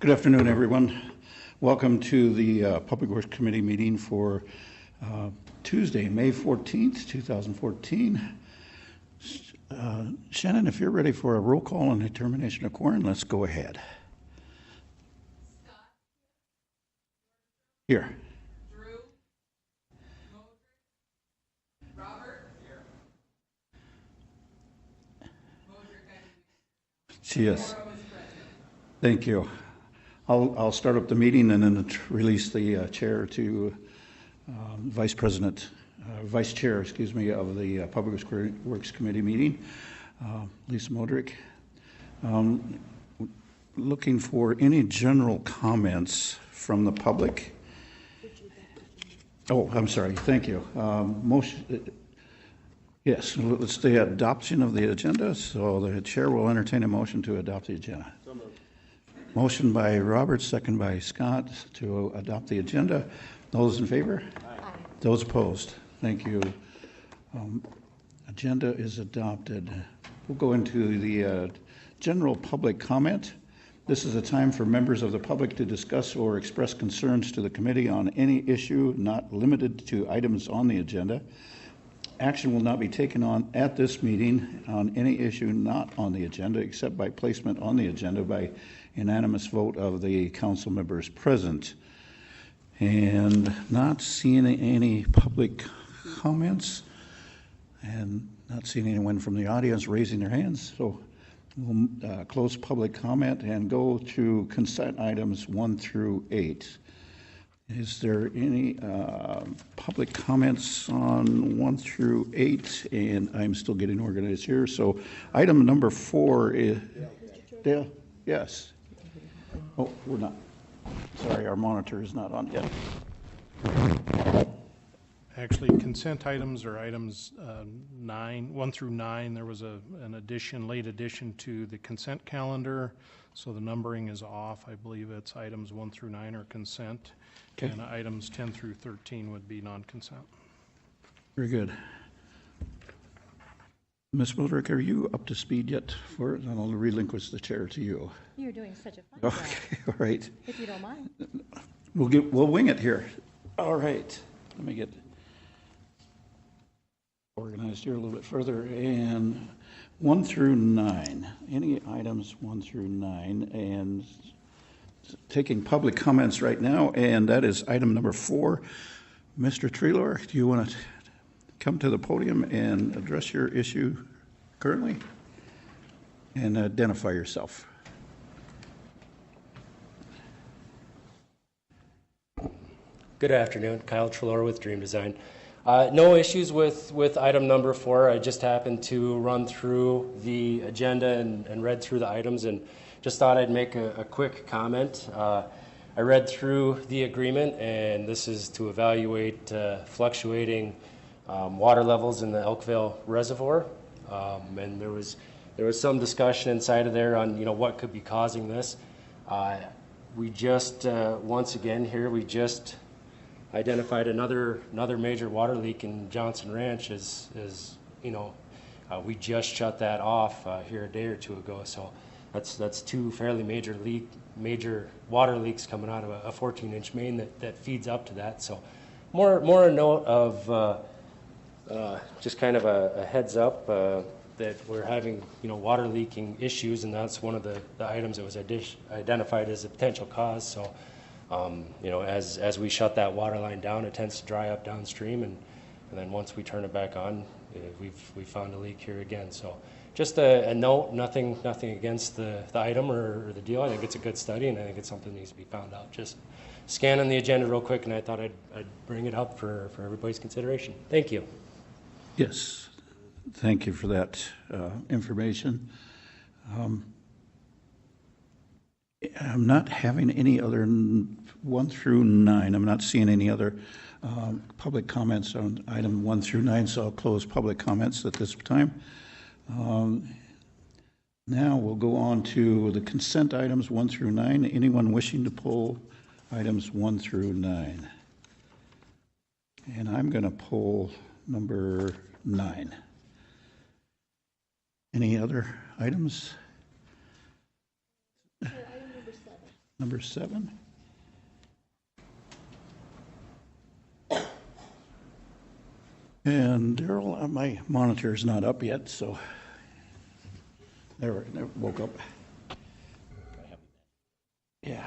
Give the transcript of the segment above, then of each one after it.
Good afternoon, everyone. Welcome to the Public Works Committee meeting for Tuesday, May 14th, 2014. Shannon, if you're ready for a roll call on determination of quorum, let's go ahead. Here. Drew. Modric. Robert. Here. Modric. Yes. Thank you. I'll start up the meeting and then release the chair to Vice Chair, of the Public Works Committee meeting, Lisa Modric. Looking for any general comments from the public. Oh, I'm sorry. Thank you. Yes, it's the adoption of the agenda. So the chair will entertain a motion to adopt the agenda. So moved. Motion by Robert, second by Scott to adopt the agenda. Those in favor? Aye. Those opposed? Thank you. Agenda is adopted. We'll go into the general public comment. This is a time for members of the public to discuss or express concerns to the committee on any issue not limited to items on the agenda. Action will not be taken on at this meeting on any issue not on the agenda except by placement on the agenda by unanimous vote of the council members present. And not seeing any public comments and not seeing anyone from the audience raising their hands. So we'll close public comment and go to consent items 1 through 8. Is there any public comments on 1 through 8? And I'm still getting organized here. So item number 4 is Dale. Yes. Oh, we're not. Sorry, our monitor is not on yet. Actually, consent items are items 1 through 9. There was an late addition to the consent calendar, so the numbering is off. I believe it's items 1 through 9 are consent, okay, and items 10 through 13 would be non-consent. Very good. Ms. Modric, are you up to speed yet for it? And I'll relinquish the chair to you. You're doing such a fun job. Okay, all right. If you don't mind. We'll wing it here. All right. Let me get organized here a little bit further. And 1 through 9. Any items 1 through 9, and taking public comments right now, and that is item number 4. Mr. Treelor, do you want to come to the podium and address your issue currently and identify yourself? Good afternoon, Kyle Treelor with Dream Design. No issues with item number 4. I just happened to run through the agenda and read through the items and just thought I'd make a quick comment. I read through the agreement, and this is to evaluate fluctuating water levels in the Elkville Reservoir, and there was some discussion inside of there on what could be causing this. We just once again here we just identified another major water leak in Johnson Ranch. We just shut that off here a day or two ago. So that's 2 fairly major water leaks coming out of a 14-inch main that feeds up to that. So more a note of just kind of a heads up that we're having water leaking issues, and that's one of the items that was identified as a potential cause. So as we shut that water line down, it tends to dry up downstream, and then once we turn it back on, we've found a leak here again. So just a note, nothing against the item or the deal. I think it's a good study, and I think it's something that needs to be found out. Just scanning the agenda real quick, and I thought I'd bring it up for everybody's consideration. Thank you. Yes, thank you for that information. I'm not having any other 1 through 9. I'm not seeing any other public comments on item 1 through 9, so I'll close public comments at this time. Now we'll go on to the consent items 1 through 9. Anyone wishing to pull items 1 through 9? And I'm going to pull number 9. Any other items? Item number 7. number 7. And Daryl, my monitor is not up yet, so there, it woke up. Yeah.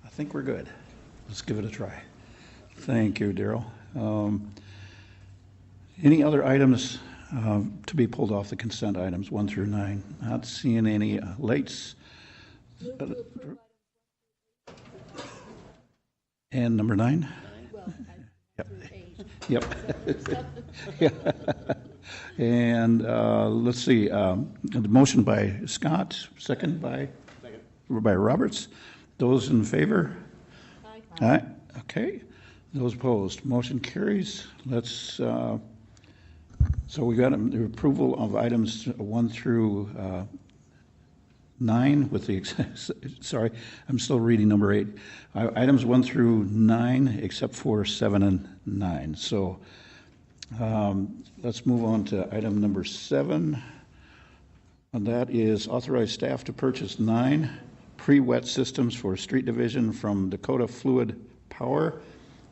I think we're good. Let's give it a try. Thank you, Daryl. Any other items to be pulled off the consent items 1 through 9? Not seeing any lates. And number 9? Yep. Yeah. And let's see, the motion by Scott, second by Roberts. Those in favor? Aye. Okay. Those opposed? Motion carries. Let's, so we got the approval of items 1 through 9 with the, sorry, I'm still reading number 8. Items 1 through 9 except for 7 and 9. So let's move on to item number 7. And that is authorize staff to purchase 9 pre-wet systems for street division from Dakota Fluid Power.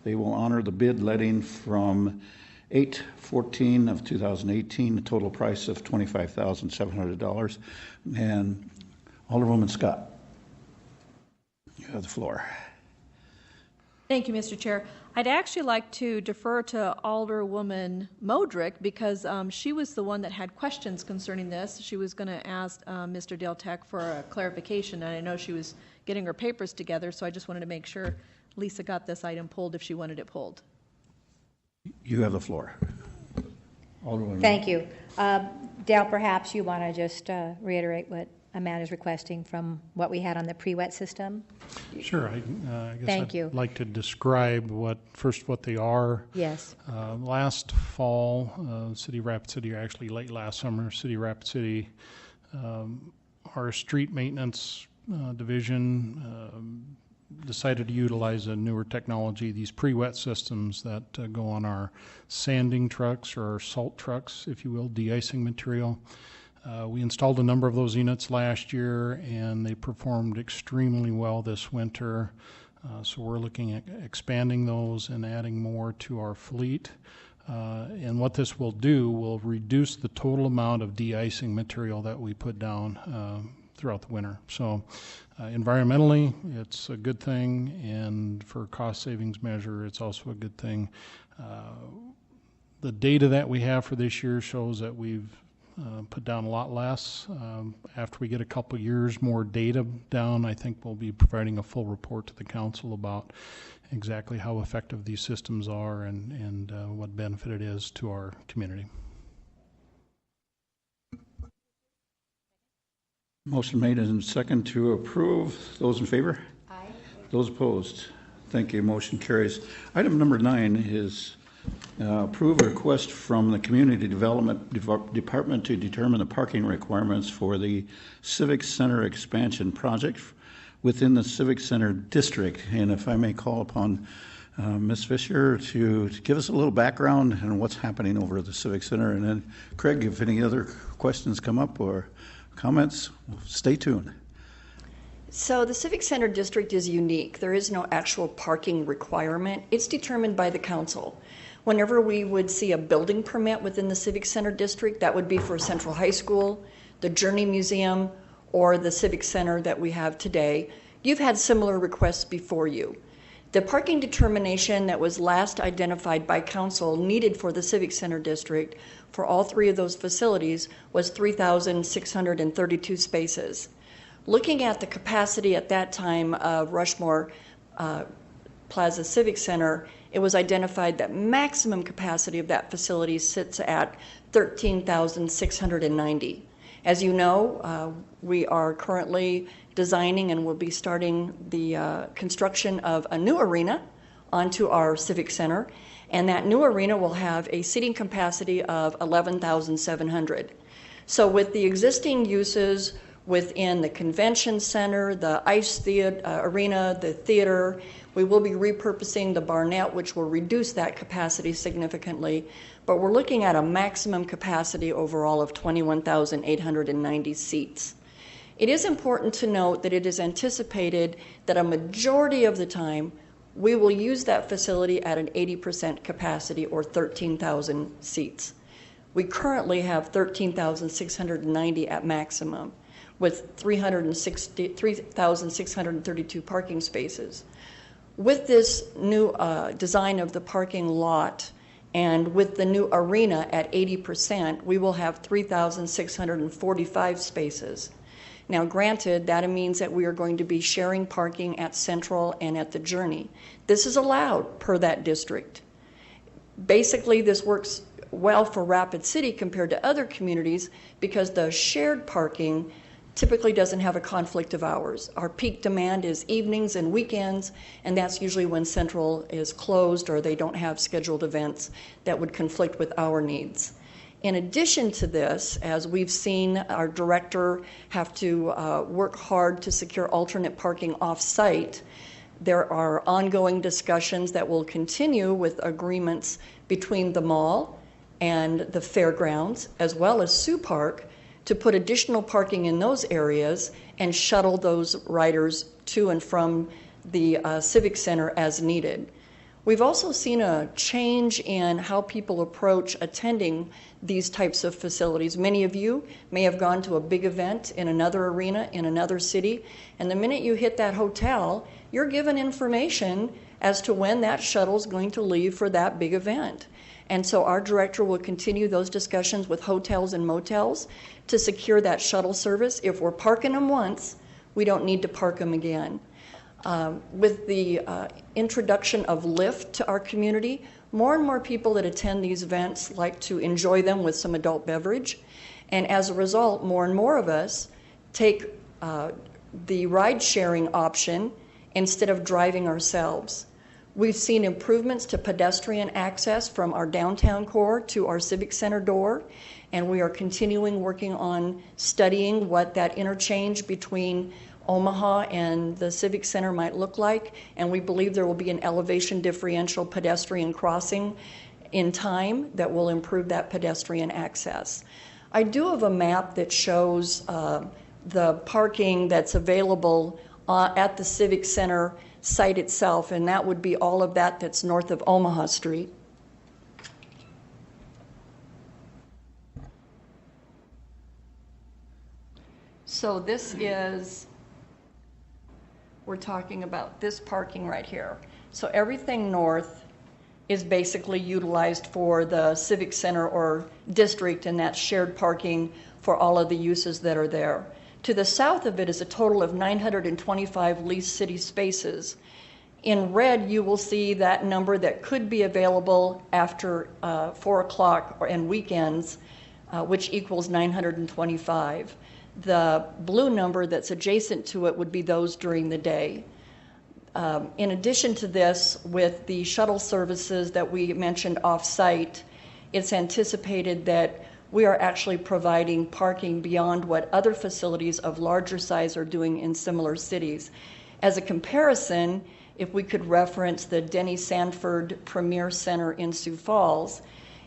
They will honor the bid letting from 8/14 of 2018, a total price of $25,700. And Alderwoman Scott, you have the floor. Thank you, Mr. Chair. I'd actually like to defer to Alderwoman Modrick because she was the one that had questions concerning this. She was going to ask Mr. Dale Tech for a clarification, and I know she was getting her papers together, so I just wanted to make sure Lisa got this item pulled if she wanted it pulled. You have the floor. Alderwoman. Thank you. Dale, perhaps you want to just reiterate what Amanda is requesting from what we had on the pre-wet system? Sure. I guess Thank you. I'd like to describe what they are. Yes. Last fall, City of Rapid City, or actually late last summer, City of Rapid City, our street maintenance division decided to utilize a newer technology, these pre-wet systems that go on our sanding trucks or our salt trucks, if you will, de-icing material. We installed a number of those units last year, and they performed extremely well this winter. So we're looking at expanding those and adding more to our fleet. And what this will do will reduce the total amount of de-icing material that we put down throughout the winter. So environmentally, it's a good thing, and for a cost savings measure, it's also a good thing. The data that we have for this year shows that we've put down a lot less. After we get a couple years more data down, I think we'll be providing a full report to the council about exactly how effective these systems are and what benefit it is to our community. Motion made and second to approve. Those in favor? Aye. Those opposed? Thank you. Motion carries. Item number 9 is approve a request from the Community Development Department to determine the parking requirements for the Civic Center expansion project within the Civic Center district. And if I may call upon Ms. Fisher to give us a little background on what's happening over at the Civic Center. And then Craig, if any other questions come up or comments, stay tuned. So the Civic Center District is unique. There is no actual parking requirement. It's determined by the council. Whenever we would see a building permit within the Civic Center District, that would be for Central High School, the Journey Museum, or the Civic Center that we have today. You've had similar requests before you. The parking determination that was last identified by council needed for the Civic Center District for all 3 of those facilities was 3,632 spaces. Looking at the capacity at that time of Rushmore Plaza Civic Center, it was identified that maximum capacity of that facility sits at 13,690. As you know, we are currently designing and will be starting the construction of a new arena onto our Civic Center, and that new arena will have a seating capacity of 11,700. So with the existing uses within the convention center, the ice theater, arena, the theater, we will be repurposing the Barnett, which will reduce that capacity significantly, but we're looking at a maximum capacity overall of 21,890 seats. It is important to note that it is anticipated that a majority of the time we will use that facility at an 80% capacity, or 13,000 seats. We currently have 13,690 at maximum, with 3,632 parking spaces. With this new design of the parking lot and with the new arena at 80%, we will have 3,645 spaces. Now, granted, that means that we are going to be sharing parking at Central and at the Journey. This is allowed per that district. Basically, this works well for Rapid City compared to other communities because the shared parking typically doesn't have a conflict of hours. Our peak demand is evenings and weekends, and that's usually when Central is closed or they don't have scheduled events that would conflict with our needs. In addition to this, as we've seen our director have to work hard to secure alternate parking off-site, there are ongoing discussions that will continue with agreements between the mall and the fairgrounds, as well as Sioux Park, to put additional parking in those areas and shuttle those riders to and from the Civic Center as needed. We've also seen a change in how people approach attending these types of facilities. Many of you may have gone to a big event in another arena in another city, and the minute you hit that hotel, you're given information as to when that shuttle is going to leave for that big event. And so our director will continue those discussions with hotels and motels to secure that shuttle service. If we're parking them once, we don't need to park them again. With the introduction of Lyft to our community, more and more people that attend these events like to enjoy them with some adult beverage. And as a result, more and more of us take the ride-sharing option instead of driving ourselves. We've seen improvements to pedestrian access from our downtown core to our Civic Center door, and we are continuing working on studying what that interchange between Omaha and the Civic Center might look like, and we believe there will be an elevation differential pedestrian crossing in time that will improve that pedestrian access. I do have a map that shows the parking that's available at the Civic Center site itself, and that would be all of that that's north of Omaha Street. So this is, we're talking about this parking right here. So everything north is basically utilized for the Civic Center or district, and that's shared parking for all of the uses that are there. To the south of it is a total of 925 leased city spaces. In red, you will see that number that could be available after 4 o'clock and weekends, which equals 925. The blue number that's adjacent to it would be those during the day. In addition to this, with the shuttle services that we mentioned off-site, it's anticipated that we are actually providing parking beyond what other facilities of larger size are doing in similar cities. As a comparison, if we could reference the Denny Sanford Premier Center in Sioux Falls,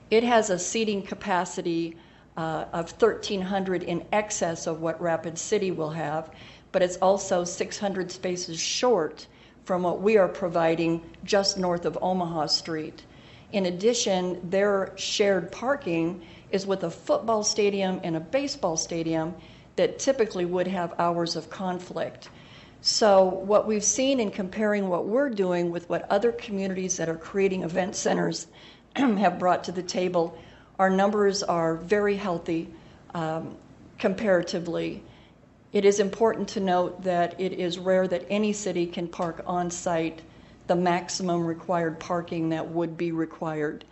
it has a seating capacity of 1,300 in excess of what Rapid City will have, but it's also 600 spaces short from what we are providing just north of Omaha Street. In addition, their shared parking is with a football stadium and a baseball stadium that typically would have hours of conflict. So what we've seen in comparing what we're doing with what other communities that are creating event centers have brought to the table, our numbers are very healthy comparatively. It is important to note that it is rare that any city can park on site the maximum required parking that would be required.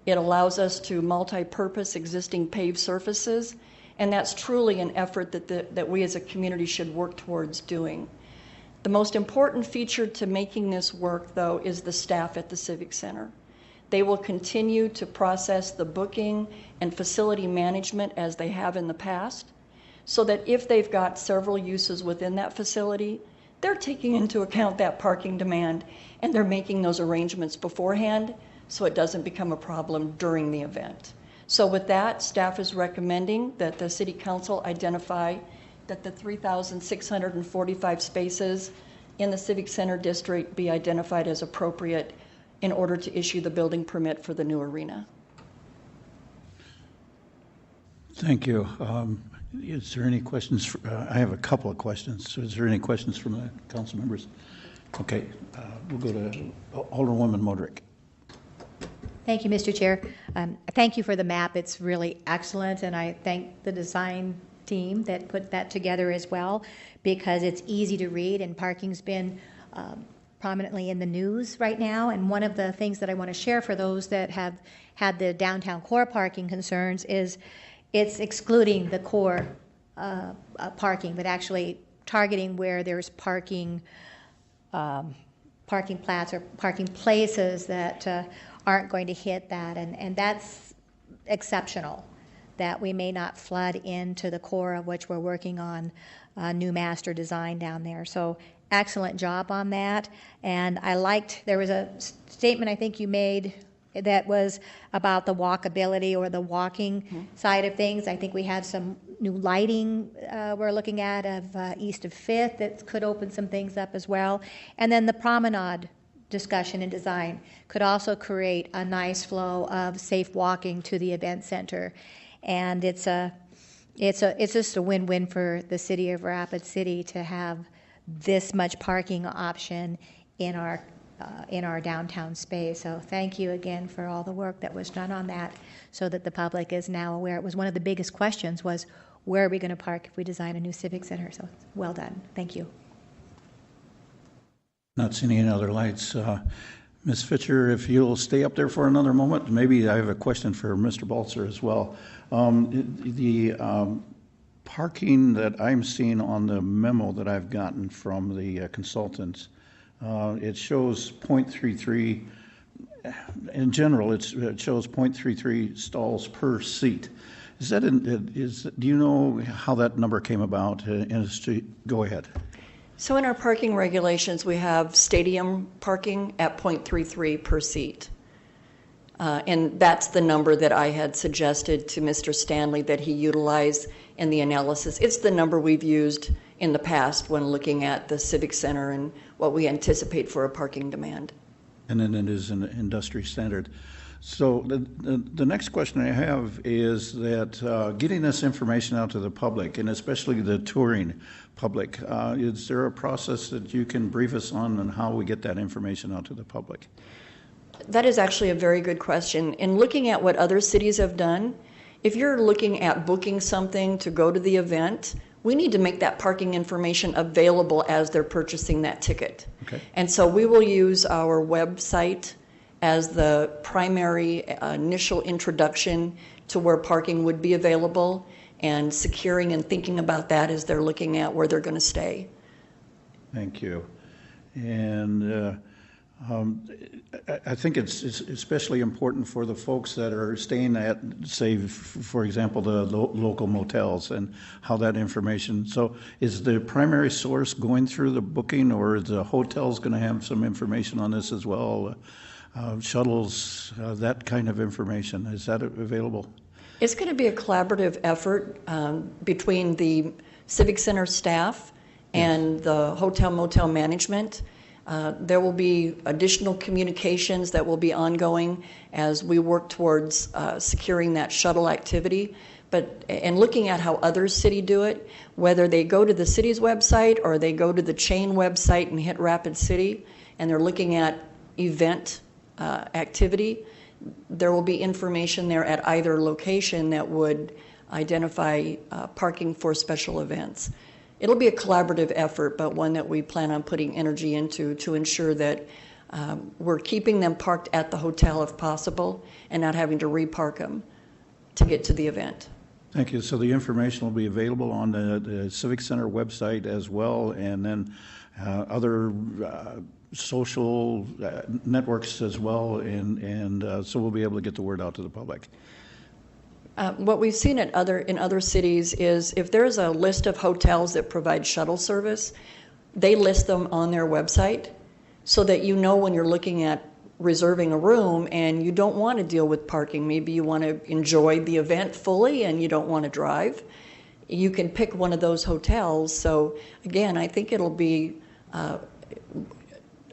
It allows us to multi-purpose existing paved surfaces, and that's truly an effort that we as a community should work towards doing. The most important feature to making this work, though, is the staff at the Civic Center. They will continue to process the booking and facility management as they have in the past, so that if they've got several uses within that facility, they're taking into account that parking demand, and they're making those arrangements beforehand so it doesn't become a problem during the event. So with that, staff is recommending that the City Council identify that the 3,645 spaces in the Civic Center District be identified as appropriate in order to issue the building permit for the new arena. Thank you. Is there any questions? I have a couple of questions. So is there any questions from the council members? Okay, we'll go to Alderwoman Modrick. Thank you, Mr. Chair. Thank you for the map. It's really excellent, and I thank the design team that put that together as well, because it's easy to read, and parking's been prominently in the news right now. And one of the things that I want to share for those that have had the downtown core parking concerns is it's excluding the core parking, but actually targeting where there's parking plats or parking places that aren't going to hit that, and that's exceptional, that we may not flood into the core of which we're working on a new master design down there. So excellent job on that. And I liked, there was a statement I think you made that was about the walkability or the walking side of things. I think we have some new lighting we're looking at of east of 5th that could open some things up as well. And then the promenade discussion and design could also create a nice flow of safe walking to the event center. And it's just a win-win for the city of Rapid City to have this much parking option in our downtown space. So thank you again for all the work that was done on that, so that the public is now aware. It was one of the biggest questions, was where are we going to park if we design a new civic center? So well done. Thank you. Not seeing any other lights. Ms. Fitcher, if you'll stay up there for another moment, maybe I have a question for Mr. Balzer as well. The parking that I'm seeing on the memo that I've gotten from the consultants, it shows 0.33. In general, it shows 0.33 stalls per seat. Is that do you know how that number came about? Go ahead. So in our parking regulations, we have stadium parking at 0.33 per seat. And that's the number that I had suggested to Mr. Stanley that he utilize in the analysis. It's the number we've used in the past when looking at the Civic Center and what we anticipate for a parking demand. And then it is an industry standard. So the next question I have is that getting this information out to the public, and especially the touring public, is there a process that you can brief us on how we get that information out to the public? That is actually a very good question. In looking at what other cities have done, if you're looking at booking something to go to the event, we need to make that parking information available as they're purchasing that ticket. Okay. And so we will use our website as the primary initial introduction to where parking would be available, and securing and thinking about that as they're looking at where they're going to stay. Thank you. And I think it's especially important for the folks that are staying at, say, for example, the local motels, and how that information. So is the primary source going through the booking, or is the hotels going to have some information on this as well? Shuttles, that kind of information, is that available? It's going to be a collaborative effort between the Civic Center staff and the hotel motel management. There will be additional communications that will be ongoing as we work towards securing that shuttle activity. And looking at how other cities do it, whether they go to the city's website or they go to the chain website and hit Rapid City, and they're looking at event activity, there will be information there at either location that would identify parking for special events. It'll be a collaborative effort, but one that we plan on putting energy into to ensure that we're keeping them parked at the hotel if possible and not having to repark them to get to the event. Thank you. So the information will be available on the Civic Center website as well, and then other social networks as well, and so we'll be able to get the word out to the public. What we've seen in other cities is if there's a list of hotels that provide shuttle service, they list them on their website so that you know when you're looking at reserving a room and you don't want to deal with parking. Maybe you want to enjoy the event fully and you don't want to drive. you can pick one of those hotels. So again, I think it'll be a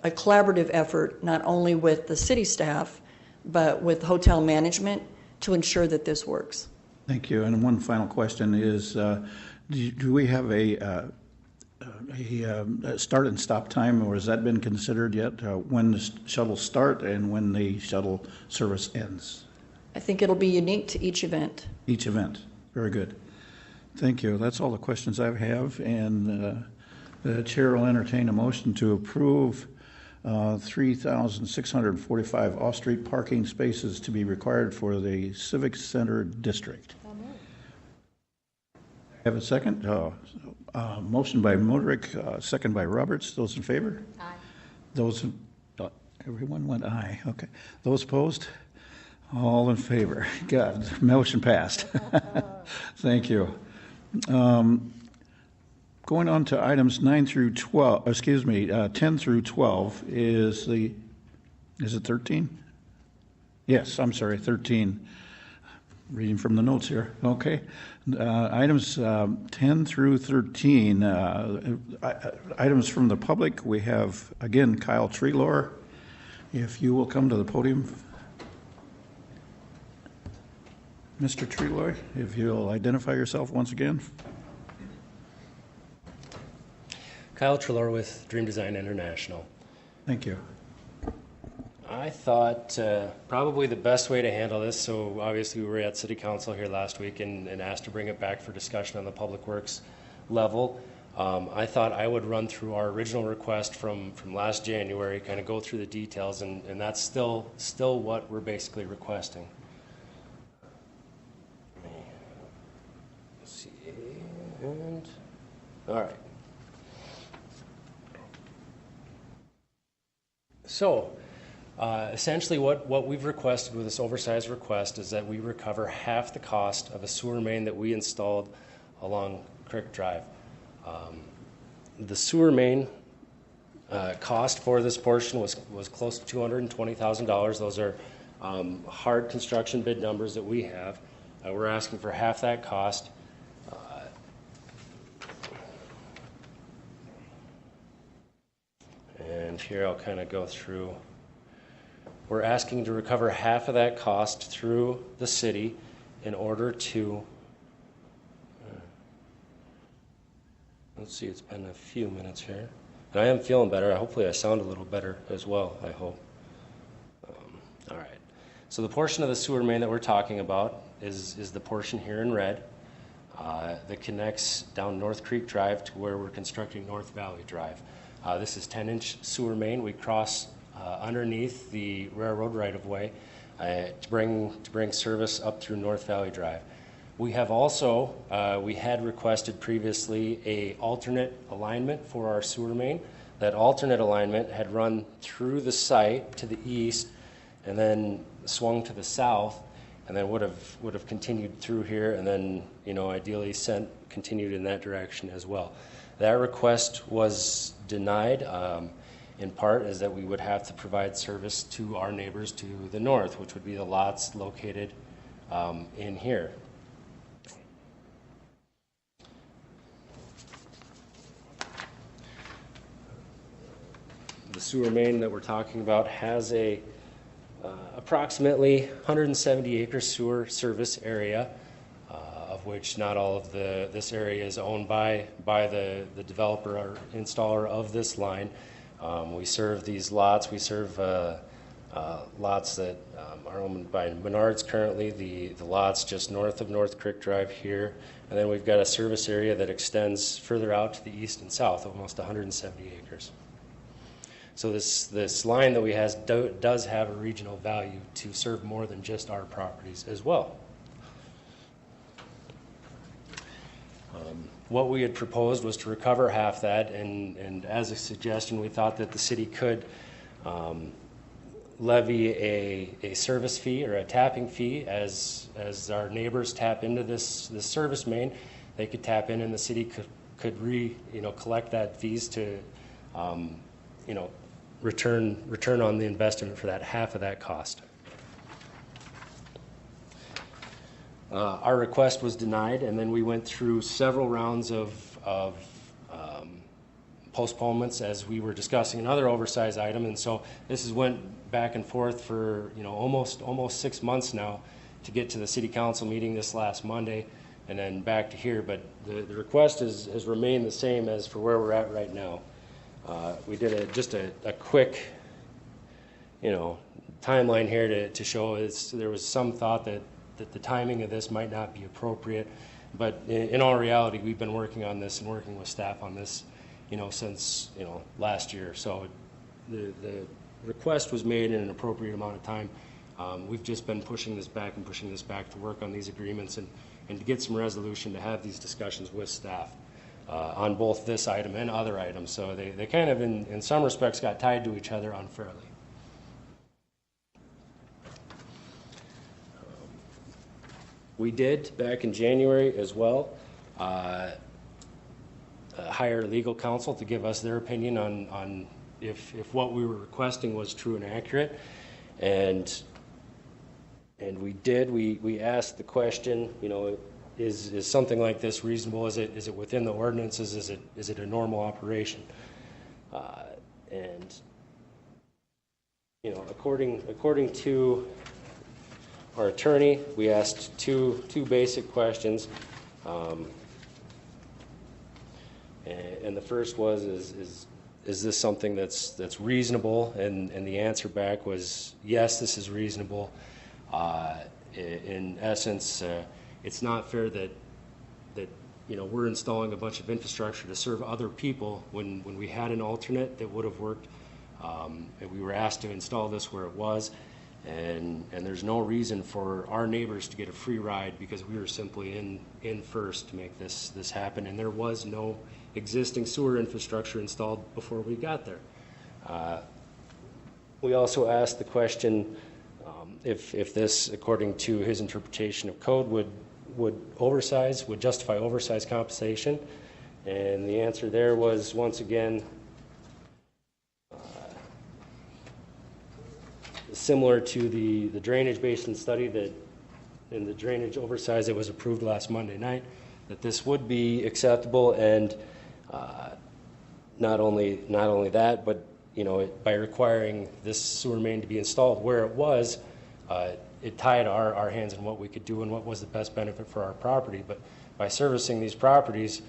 collaborative effort, not only with the city staff, but with hotel management to ensure that this works. Thank you. And one final question is, do we have a start and stop time, or has that been considered yet, when the shuttles start and when the shuttle service ends? I think it'll be unique to each event. Each event. Very good. Thank you. That's all the questions I have, and the chair will entertain a motion to approve 3,645 off-street parking spaces to be required for the Civic Center District. Have a second? Motion by Modrick, second by Roberts. Those in favor? Aye. Those, everyone went aye. Okay. Those opposed? All in favor. God, motion passed. Thank you. Going on to items 10 through 12 is it 13? Yes, I'm sorry, 13. Reading from the notes here. Okay. Items 10 through 13. Items from the public. We have, again, Kyle Treelor. If you will come to the podium. Mr. Treelor, if you'll identify yourself once again. Kyle Treelor with Dream Design International. Thank you. I thought probably the best way to handle this, so obviously we were at City Council here last week and asked to bring it back for discussion on the Public Works level. I thought I would run through our original request from last January, kind of go through the details, and that's still what we're basically requesting. Let's see, and all right. So, essentially what we've requested with this oversized request is that we recover half the cost of a sewer main that we installed along Creek Drive. The sewer main cost for this portion was close to $220,000. Those are hard construction bid numbers that we have. We're asking for half that cost. And here I'll kind of go through. We're asking to recover half of that cost through the city in order to, let's see, it's been a few minutes here. And I am feeling better. Hopefully I sound a little better as well, I hope. All right. So the portion of the sewer main that we're talking about is the portion here in red that connects down North Creek Drive to where we're constructing North Valley Drive. This is 10-inch sewer main. We cross underneath the railroad right-of-way to bring service up through North Valley Drive. We have also, we had requested previously a alternate alignment for our sewer main. That alternate alignment had run through the site to the east and then swung to the south, and then would have continued through here, and then ideally continued in that direction as well. That request was denied, in part is that we would have to provide service to our neighbors to the north, which would be the lots located in here. The sewer main that we're talking about has a approximately 170 acre sewer service area, of which not all of this area is owned by the developer or installer of this line. We serve these lots. We serve lots that are owned by Menards currently, the lots just north of North Creek Drive here. And then we've got a service area that extends further out to the east and south, almost 170 acres. So this line that we have does have a regional value to serve more than just our properties as well. What we had proposed was to recover half that, and as a suggestion, we thought that the city could levy a service fee or a tapping fee as our neighbors tap into this service main. They could tap in, and the city could collect that fees to return on the investment for that half of that cost. Our request was denied, and then we went through several rounds of postponements as we were discussing another oversized item. And so this has went back and forth for, you know, almost 6 months now to get to the city council meeting this last Monday and then back to here. But the request has remained the same as for where we're at right now. We did just a quick, you know, timeline here to show there was some thought that the timing of this might not be appropriate. But in all reality, we've been working on this and working with staff on this, you know, since, you know, last year. So the request was made in an appropriate amount of time. We've just been pushing this back to work on these agreements and to get some resolution, to have these discussions with staff on both this item and other items. So they kind of, in some respects, got tied to each other unfairly. We did, back in January as well, hire legal counsel to give us their opinion on if what we were requesting was true and accurate. And we did. We asked the question, you know, is something like this reasonable? Is it within the ordinances? Is it a normal operation? And you know, according to our attorney, we asked two basic questions. And the first was, is this something that's reasonable? And the answer back was, yes, this is reasonable. In essence, it's not fair that you know, we're installing a bunch of infrastructure to serve other people when we had an alternate that would have worked. And we were asked to install this where it was. And there's no reason for our neighbors to get a free ride because we were simply in first to make this happen. And there was no existing sewer infrastructure installed before we got there. We also asked the question if this, according to his interpretation of code, would justify oversized compensation. And the answer there was, once again, similar to the drainage basin study and the drainage oversize that was approved last Monday night, that this would be acceptable. And not only that, but you know, by requiring this sewer main to be installed where it was, it tied our hands in what we could do and what was the best benefit for our property. But by servicing these properties,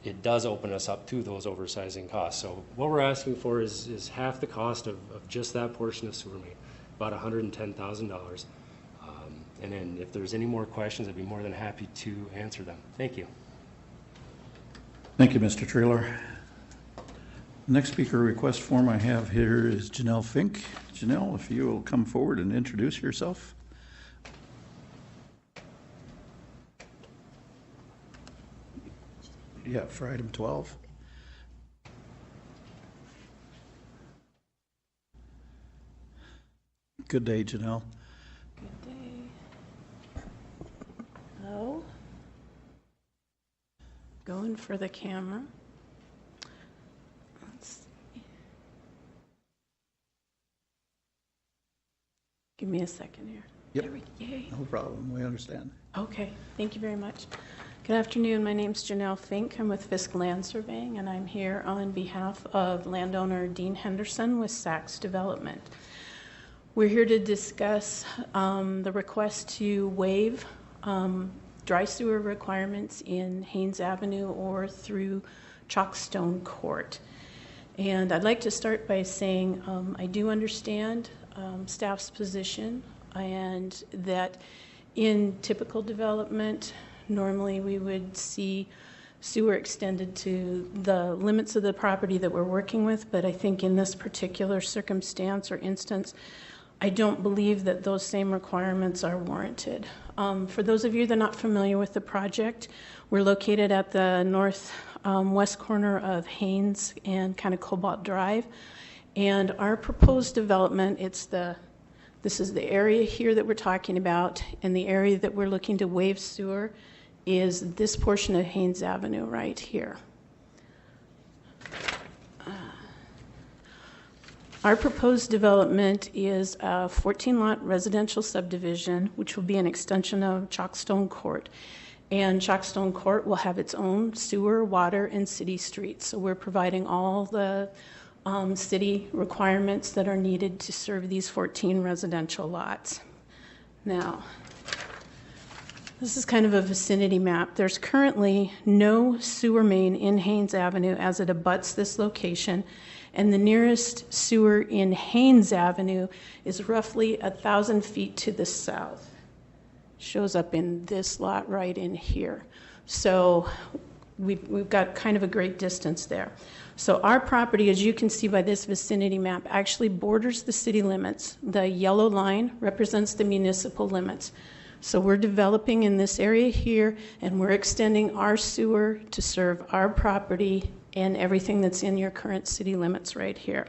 it does open us up to those oversizing costs. So what we're asking for is half the cost of just that portion of sewer main, about $110,000. And then if there's any more questions, I'd be more than happy to answer them. Thank you. Thank you, Mr. Traylor. Next speaker request form I have here is Janelle Fink. Janelle, if you will come forward and introduce yourself. Yeah, for item 12. Good day, Janelle. Good day. Hello. Going for the camera. Let's see. Give me a second here. Yep. Yay. No problem. We understand. Okay. Thank you very much. Good afternoon. My name's Janelle Fink. I'm with Fisk Land Surveying, and I'm here on behalf of landowner Dean Henderson with Sachs Development. We're here to discuss the request to waive dry sewer requirements in Haynes Avenue or through Chalkstone Court. And I'd like to start by saying I do understand staff's position, and that in typical development, normally we would see sewer extended to the limits of the property that we're working with, but I think in this particular circumstance or instance, I don't believe that those same requirements are warranted. For those of you that are not familiar with the project, we're located at the northwest corner of Haynes and kind of Cobalt Drive. And our proposed development, this is the area here that we're talking about, and the area that we're looking to waive sewer is this portion of Haynes Avenue right here. Our proposed development is a 14-lot residential subdivision, which will be an extension of Chalkstone Court. And Chalkstone Court will have its own sewer, water, and city streets. So we're providing all the city requirements that are needed to serve these 14 residential lots. Now, this is kind of a vicinity map. There's currently no sewer main in Haynes Avenue as it abuts this location, and the nearest sewer in Haynes Avenue is roughly 1,000 feet to the south. Shows up in this lot right in here. So we've got kind of a great distance there. So our property, as you can see by this vicinity map, actually borders the city limits. The yellow line represents the municipal limits. So we're developing in this area here, and we're extending our sewer to serve our property and everything that's in your current city limits right here.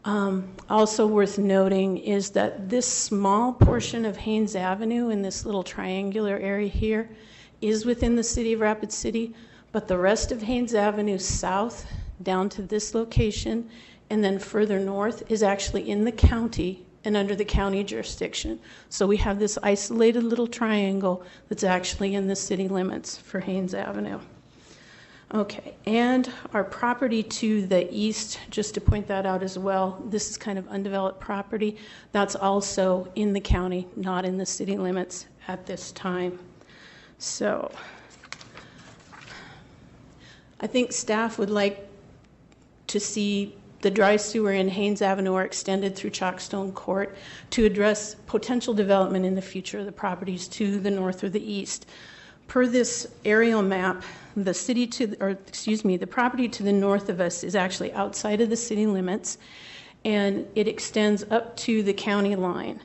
Also worth noting is that this small portion of Haynes Avenue in this little triangular area here is within the city of Rapid City, but the rest of Haynes Avenue south down to this location and then further north is actually in the county and under the county jurisdiction. So we have this isolated little triangle that's actually in the city limits for Haynes Avenue. Okay, and our property to the east, just to point that out as well, this is kind of undeveloped property. That's also in the county, not in the city limits at this time. So I think staff would like to see the dry sewer in Haynes Avenue are extended through Chalkstone Court to address potential development in the future of the properties to the north or the east. Per this aerial map, the property to the north of us is actually outside of the city limits, and it extends up to the county line.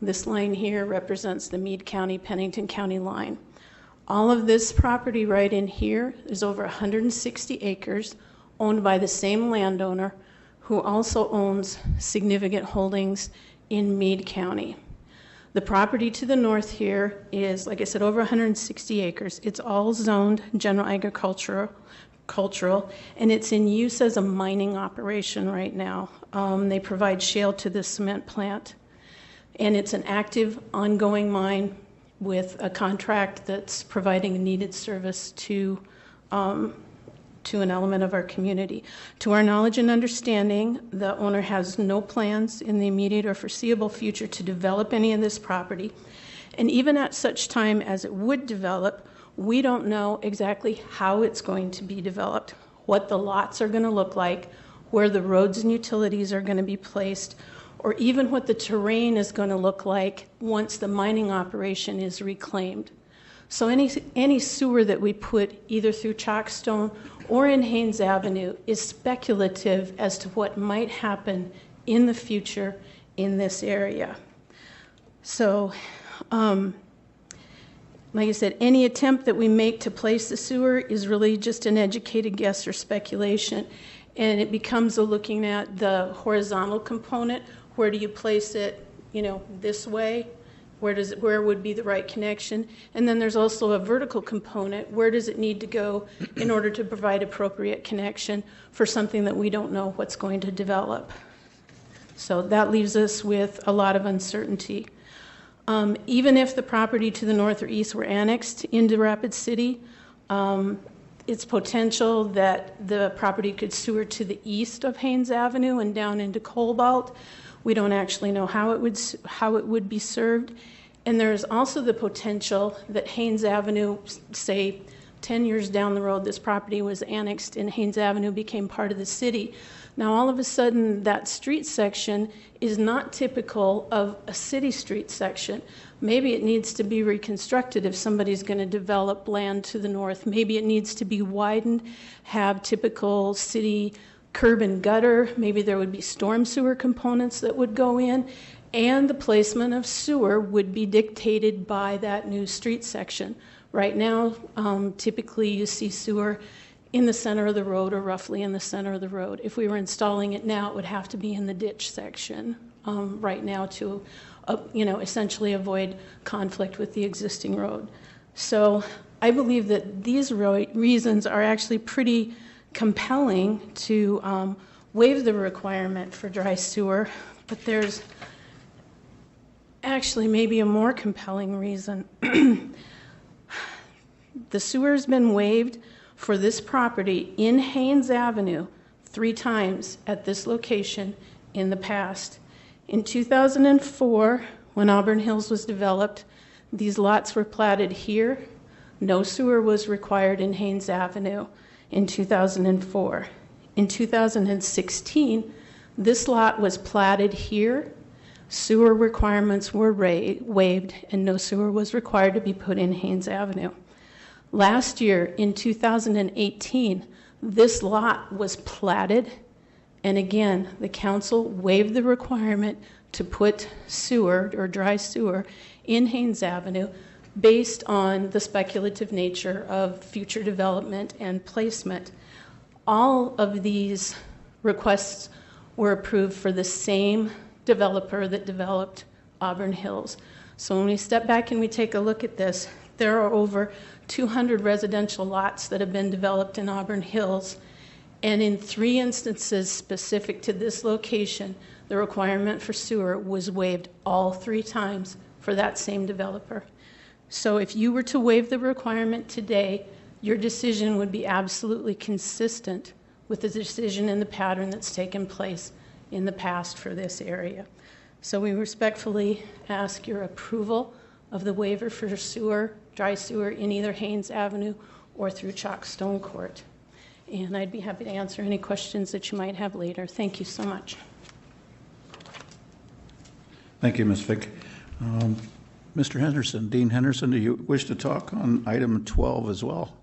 This line here represents the Meade County, Pennington County line. All of this property right in here is over 160 acres, owned by the same landowner, who also owns significant holdings in Meade County. The property to the north here is, like I said, over 160 acres. It's all zoned general agricultural, and it's in use as a mining operation right now. They provide shale to the cement plant, and it's an active, ongoing mine with a contract that's providing a needed service to an element of our community. To our knowledge and understanding, the owner has no plans in the immediate or foreseeable future to develop any of this property. And even at such time as it would develop, we don't know exactly how it's going to be developed, what the lots are going to look like, where the roads and utilities are going to be placed, or even what the terrain is going to look like once the mining operation is reclaimed. So any sewer that we put either through Chalkstone or in Haynes Avenue is speculative as to what might happen in the future in this area. So, like I said, any attempt that we make to place the sewer is really just an educated guess or speculation. And it becomes looking at the horizontal component. Where do you place it, this way? Where would be the right connection? And then there's also a vertical component. Where does it need to go in order to provide appropriate connection for something that we don't know what's going to develop? So that leaves us with a lot of uncertainty. Even if the property to the north or east were annexed into Rapid City, it's potential that the property could sewer to the east of Haynes Avenue and down into Cobalt. We don't actually know how it would be served. And there's also the potential that Haynes Avenue, say 10 years down the road, this property was annexed and Haynes Avenue became part of the city. Now all of a sudden that street section is not typical of a city street section. Maybe it needs to be reconstructed if somebody's going to develop land to the north. Maybe it needs to be widened, have typical city curb and gutter. Maybe there would be storm sewer components that would go in, and the placement of sewer would be dictated by that new street section. Right now, typically you see sewer in the center of the road or roughly in the center of the road. If we were installing it now, it would have to be in the ditch section right now to essentially avoid conflict with the existing road. So I believe that these reasons are actually pretty compelling to waive the requirement for dry sewer, but there's actually maybe a more compelling reason. The sewer has been waived for this property in Haynes Avenue 3 times at this location in the past. In 2004, when Auburn Hills was developed, these lots were platted here. No sewer was required in Haynes Avenue in 2004. In 2016, this lot was platted here. Sewer requirements were waived, and no sewer was required to be put in Haynes Avenue. Last year, in 2018, this lot was platted, and again, the council waived the requirement to put sewer or dry sewer in Haynes Avenue based on the speculative nature of future development and placement. All of these requests were approved for the same developer that developed Auburn Hills. So when we step back and we take a look at this, there are over 200 residential lots that have been developed in Auburn Hills, and in 3 instances specific to this location, the requirement for sewer was waived all 3 times for that same developer. So if you were to waive the requirement today, your decision would be absolutely consistent with the decision and the pattern that's taken place in the past for this area. So we respectfully ask your approval of the waiver for sewer, dry sewer in either Haynes Avenue or through Chalkstone Court. And I'd be happy to answer any questions that you might have later. Thank you so much. Thank you, Ms. Fick. Mr. Henderson, Dean Henderson, do you wish to talk on item 12 as well?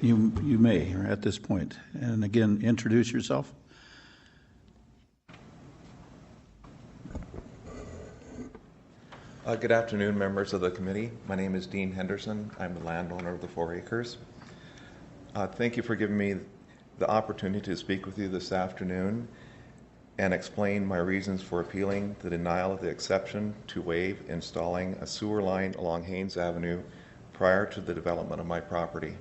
You may at this point. And again, introduce yourself. Good afternoon, members of the committee. My name is Dean Henderson. I'm the landowner of the 4 acres. Thank you for giving me the opportunity to speak with you this afternoon and explain my reasons for appealing the denial of the exception to waive installing a sewer line along Haynes Avenue prior to the development of my property.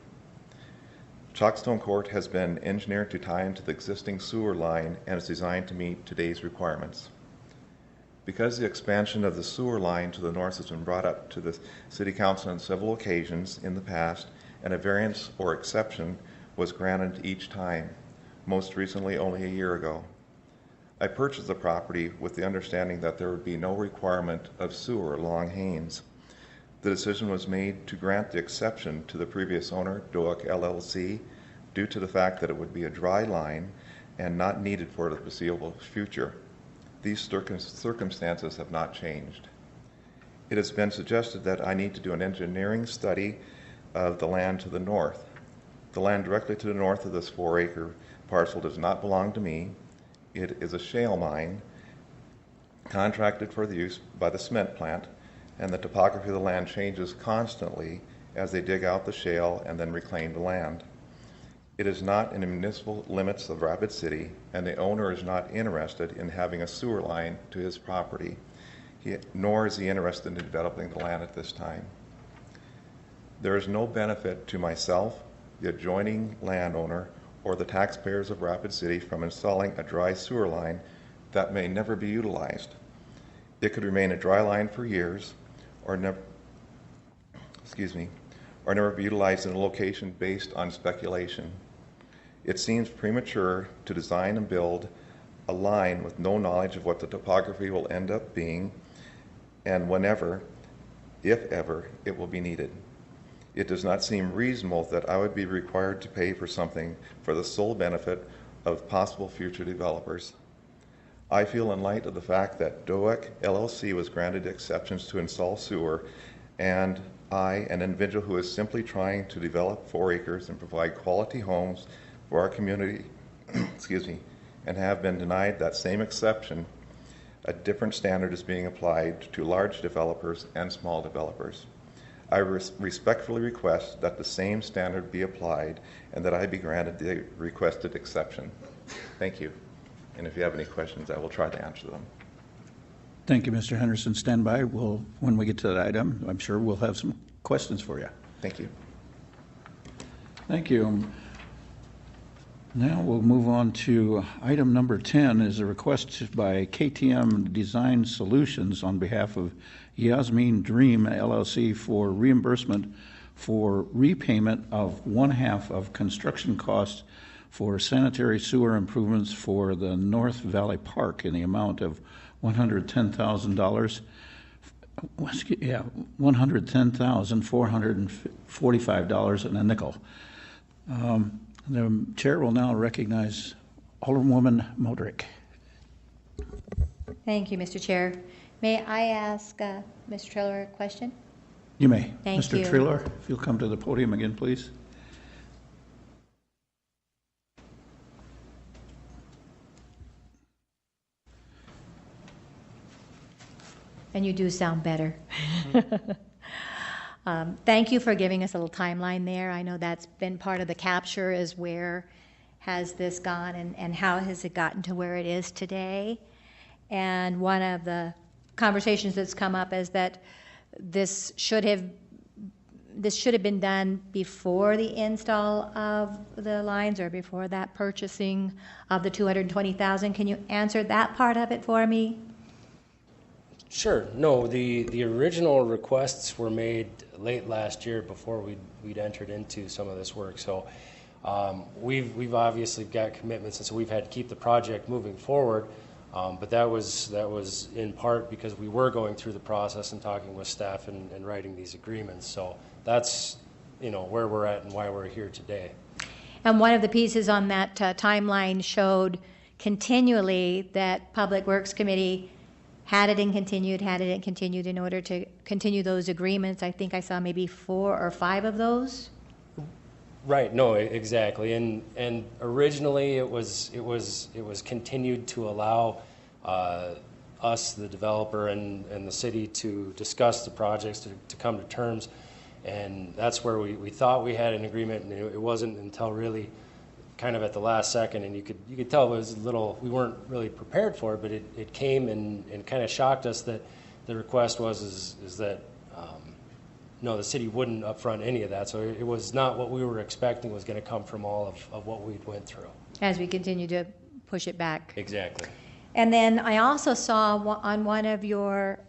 Chalkstone Court has been engineered to tie into the existing sewer line and is designed to meet today's requirements. Because the expansion of the sewer line to the north has been brought up to the City Council on several occasions in the past, and a variance or exception was granted each time, most recently only a year ago. I purchased the property with the understanding that there would be no requirement of sewer along Haynes. The decision was made to grant the exception to the previous owner, Doak LLC, due to the fact that it would be a dry line and not needed for the foreseeable future. These circumstances have not changed. It has been suggested that I need to do an engineering study of the land to the north. The land directly to the north of this 4-acre parcel does not belong to me. It is a shale mine contracted for the use by the cement plant, and the topography of the land changes constantly as they dig out the shale and then reclaim the land. It is not in the municipal limits of Rapid City, and the owner is not interested in having a sewer line to his property, nor is he interested in developing the land at this time. There is no benefit to myself, the adjoining landowner, or the taxpayers of Rapid City from installing a dry sewer line that may never be utilized. It could remain a dry line for years, or never be utilized in a location based on speculation. It seems premature to design and build a line with no knowledge of what the topography will end up being and whenever, if ever, it will be needed. It does not seem reasonable that I would be required to pay for something for the sole benefit of possible future developers. I feel, in light of the fact that Doak LLC was granted exceptions to install sewer, and I, an individual who is simply trying to develop 4 acres and provide quality homes for our community, and have been denied that same exception, a different standard is being applied to large developers and small developers. I respectfully request that the same standard be applied and that I be granted the requested exception. Thank you. And if you have any questions, I will try to answer them. Thank you, Mr. Henderson. Stand by. When we get to that item, I'm sure we'll have some questions for you. Thank you. Thank you. Now we'll move on to item number 10 is a request by KTM Design Solutions on behalf of Yasmin Dream LLC for reimbursement for repayment of one half of construction costs for sanitary sewer improvements for the North Valley Park in the amount of $110,000. Yeah, $110,445 and a nickel. The chair will now recognize Alderwoman Modrick. Thank you, Mr. Chair. May I ask Mr. Triller a question? You may. Thank Mr. you. Triller, if you'll come to the podium again, please. And you do sound better. Thank you for giving us a little timeline there. I know that's been part of the capture, is where has this gone and how has it gotten to where it is today. And one of the conversations that's come up is that this should have been done before the install of the lines or before that purchasing of the $220,000. Can you answer that part of it for me? Sure. No, the original requests were made late last year before we'd entered into some of this work. So we've obviously got commitments, and so we've had to keep the project moving forward. But that was in part because we were going through the process and talking with staff and writing these agreements. So that's where we're at and why we're here today. And one of the pieces on that timeline showed continually that Public Works Committee had it and continued in order to continue those agreements. I think I saw maybe 4 or 5 of those. Right. No, exactly. And originally it was continued to allow us, the developer, and the city to discuss the projects, to come to terms. And that's where we thought we had an agreement, and it wasn't until really kind of at the last second, and you could tell it was a little, we weren't really prepared for it, but it came and kind of shocked us that the request is that no, the city wouldn't upfront any of that. So it was not what we were expecting was going to come from all of what we went through. As we continue to push it back. Exactly. And then I also saw on one of your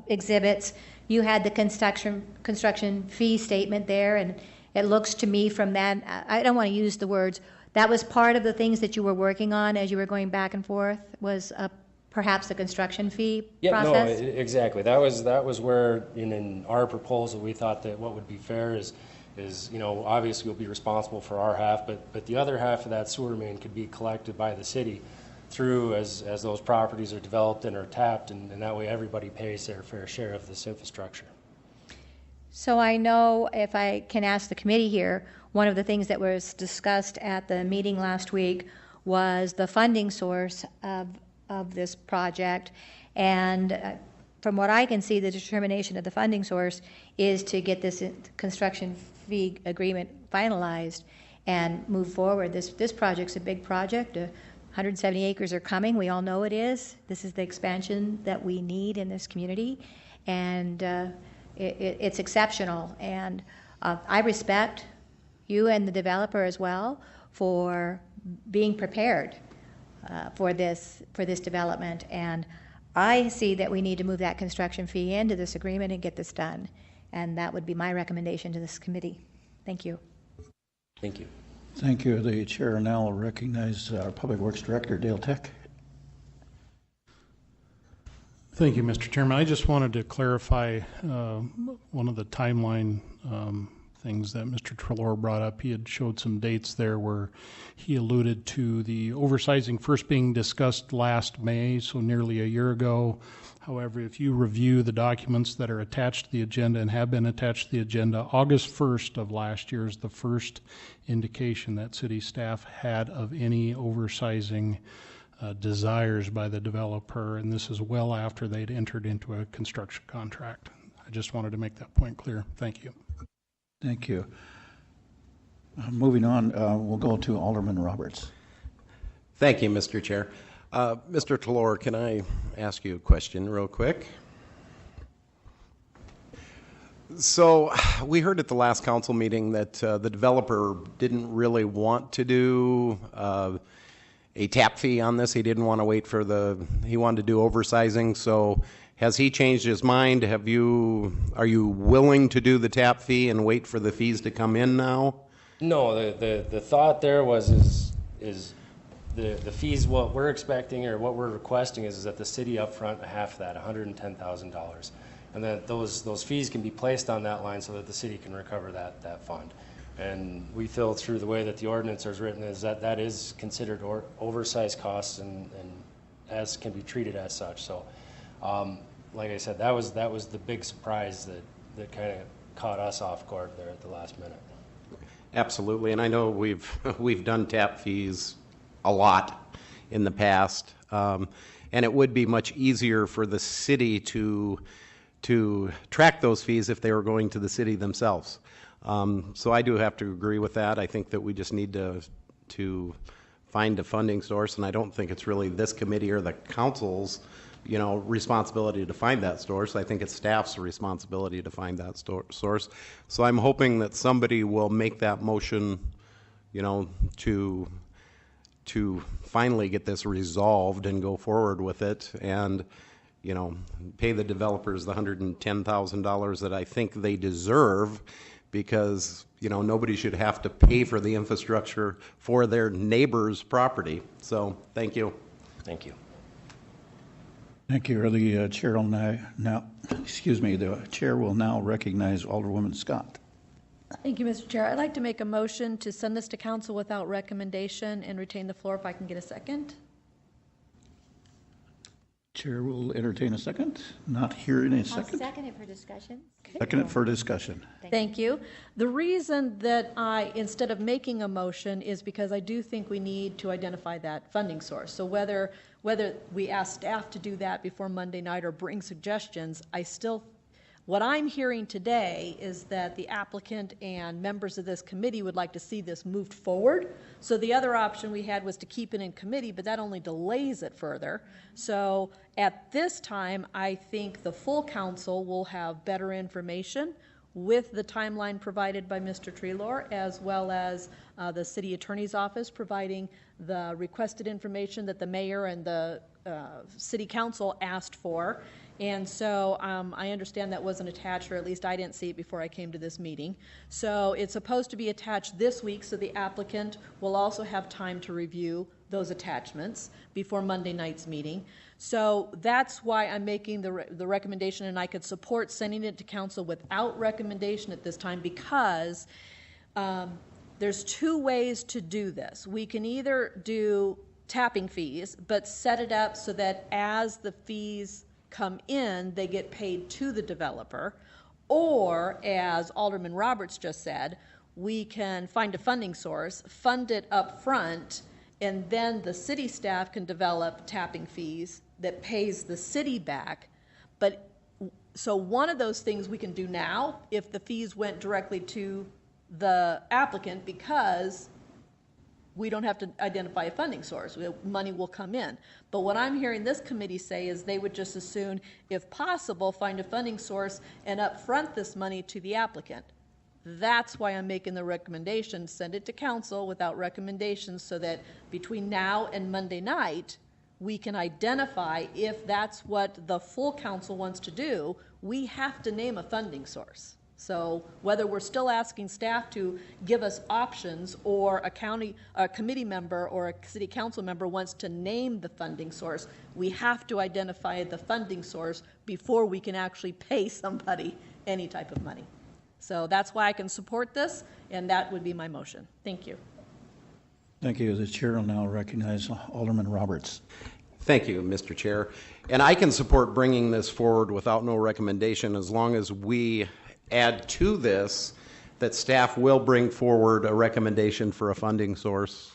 exhibits, you had the construction fee statement there, and it looks to me from that, I don't want to use the words, that was part of the things that you were working on as you were going back and forth, was perhaps the construction fee process? No, exactly. That was where in our proposal we thought that what would be fair is obviously we'll be responsible for our half, but the other half of that sewer main could be collected by the city through as those properties are developed and are tapped, and that way everybody pays their fair share of this infrastructure. So I know, if I can ask the committee here, one of the things that was discussed at the meeting last week was the funding source of this project. And from what I can see, the determination of the funding source is to get this construction fee agreement finalized and move forward. This project's a big project. 170 acres are coming. We all know it is. This is the expansion that we need in this community. And it's exceptional. And I respect you and the developer as well for being prepared for this development. And I see that we need to move that construction fee into this agreement and get this done. And that would be my recommendation to this committee. Thank you. Thank you. Thank you. The chair now will recognize our Public Works Director, Dale Tech. Thank you, Mr. Chairman. I just wanted to clarify one of the timeline things that Mr. Trelaw brought up. He had showed some dates there where he alluded to the oversizing first being discussed last May, so nearly a year ago. However, if you review the documents that are attached to the agenda and have been attached to the agenda, August 1st of last year is the first indication that city staff had of any oversizing desires by the developer, and this is well after they'd entered into a construction contract. I just wanted to make that point clear. Thank you. Thank you. Moving on, we'll go to Alderman Roberts. Thank you, Mr. Chair. Mr. Trelaw, can I ask you a question real quick? So we heard at the last council meeting that the developer didn't really want to do a tap fee on this. He didn't want to wait for he wanted to do oversizing. So has he changed his mind? Are you willing to do the tap fee and wait for the fees to come in now? No, the thought there was the fees, what we're expecting or what we're requesting is that the city upfront half that, $110,000. And that those fees can be placed on that line so that the city can recover that fund. And we feel through the way that the ordinance is written is that is considered oversized costs and as can be treated as such. So like I said, that was the big surprise that kind of caught us off guard there at the last minute. Absolutely, and I know we've done tap fees a lot in the past, and it would be much easier for the city to track those fees if they were going to the city themselves. So I do have to agree with that. I think that we just need to find a funding source, and I don't think it's really this committee or the council's responsibility to find that source. I think it's staff's responsibility to find that source. So I'm hoping that somebody will make that motion, to finally get this resolved and go forward with it and, pay the developers the $110,000 that I think they deserve, because, nobody should have to pay for the infrastructure for their neighbor's property. So, thank you. Thank you. Thank you. The chair will the chair will now recognize Alderwoman Scott. Thank you, Mr. Chair. I'd like to make a motion to send this to council without recommendation and retain the floor if I can get a second. Chair will entertain a second. Not hearing a second. I'll second it for discussion. Second it for discussion. Thank you. The reason that I, instead of making a motion, is because I do think we need to identify that funding source. So whether we ask staff to do that before Monday night or bring suggestions, what I'm hearing today is that the applicant and members of this committee would like to see this moved forward. So the other option we had was to keep it in committee, but that only delays it further. So at this time, I think the full council will have better information with the timeline provided by Mr. Treelor, as well as the city attorney's office providing the requested information that the mayor and the city council asked for. And so I understand that wasn't attached, or at least I didn't see it before I came to this meeting. So it's supposed to be attached this week, so the applicant will also have time to review those attachments before Monday night's meeting. So that's why I'm making the recommendation, and I could support sending it to council without recommendation at this time, because there's two ways to do this. We can either do tapping fees, but set it up so that as the fees come in, they get paid to the developer, or, as Alderman Roberts just said, we can find a funding source, fund it up front, and then the city staff can develop tapping fees that pays the city back. But so one of those things we can do now if the fees went directly to the applicant, because we don't have to identify a funding source. Money will come in. But what I'm hearing this committee say is they would just as soon, if possible, find a funding source and upfront this money to the applicant. That's why I'm making the recommendation, send it to council without recommendations, so that between now and Monday night, we can identify if that's what the full council wants to do. We have to name a funding source. So whether we're still asking staff to give us options, or a committee member or a city council member wants to name the funding source, we have to identify the funding source before we can actually pay somebody any type of money. So that's why I can support this, and that would be my motion. Thank you. Thank you. The chair will now recognize Alderman Roberts. Thank you, Mr. Chair. And I can support bringing this forward without no recommendation, as long as we add to this that staff will bring forward a recommendation for a funding source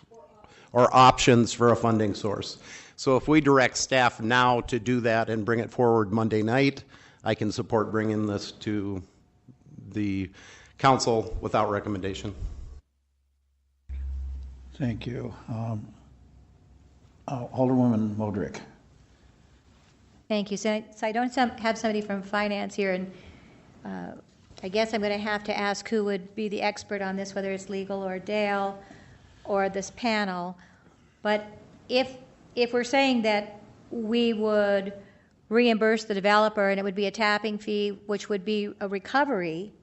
or options for a funding source. So if we direct staff now to do that and bring it forward Monday night, I can support bringing this to the council without recommendation. Thank you. Alderwoman Modrick. Thank you. So I don't have somebody from finance here, and I guess I'm going to have to ask who would be the expert on this, whether it's legal or Dale or this panel. But if we're saying that we would reimburse the developer and it would be a tapping fee, which would be a recovery,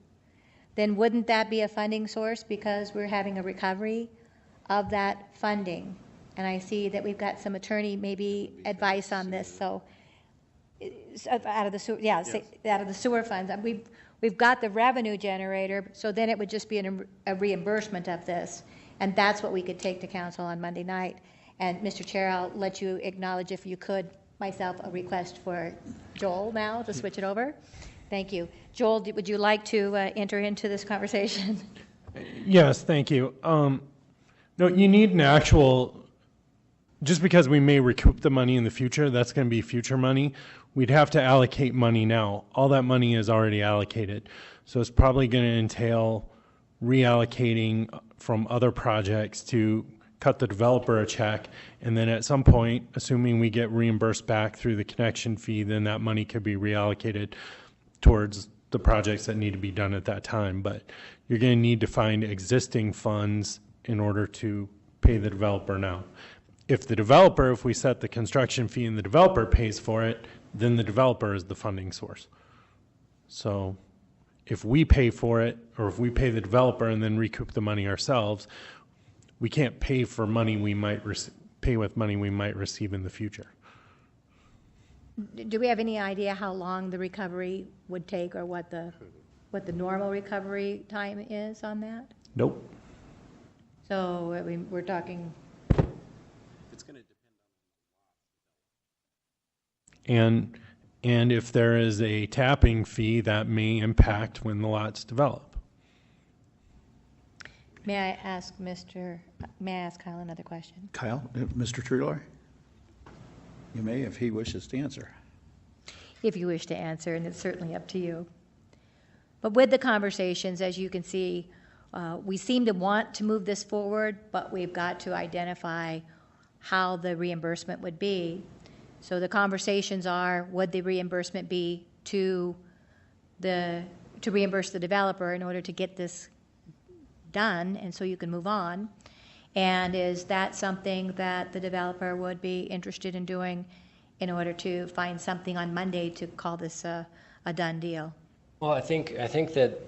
then wouldn't that be a funding source because we're having a recovery of that funding? And I see that we've got some attorney maybe advice on this, so out of the sewer, yeah, out of the sewer funds. We've got the revenue generator, so then it would just be a reimbursement of this. And that's what we could take to council on Monday night. And Mr. Chair, I'll let you acknowledge, if you could, myself, a request for Joel now to switch it over. Thank you. Joel, would you like to enter into this conversation? Yes, thank you. No, you need an actual, just because we may recoup the money in the future, that's going to be future money. We'd have to allocate money now. All that money is already allocated. So it's probably going to entail reallocating from other projects to cut the developer a check. And then at some point, assuming we get reimbursed back through the connection fee, then that money could be reallocated towards the projects that need to be done at that time. But you're going to need to find existing funds in order to pay the developer now. If we set the construction fee and the developer pays for it, then the developer is the funding source. So if we pay for it, or if we pay the developer and then recoup the money ourselves, we can't pay for money we might pay with money we might receive in the future. Do we have any idea how long the recovery would take, or what the normal recovery time is on that? Nope. So we're talking. It's going to depend. And if there is a tapping fee, that may impact when the lots develop. May I ask Kyle another question? Kyle, Mr. Trudeau? You may, if he wishes to answer. If you wish to answer, and it's certainly up to you. But with the conversations, as you can see, we seem to want to move this forward, but we've got to identify how the reimbursement would be. So the conversations are, would the reimbursement be to reimburse the developer in order to get this done, and so you can move on? And is that something that the developer would be interested in doing in order to find something on Monday to call this a done deal? Well, I think that,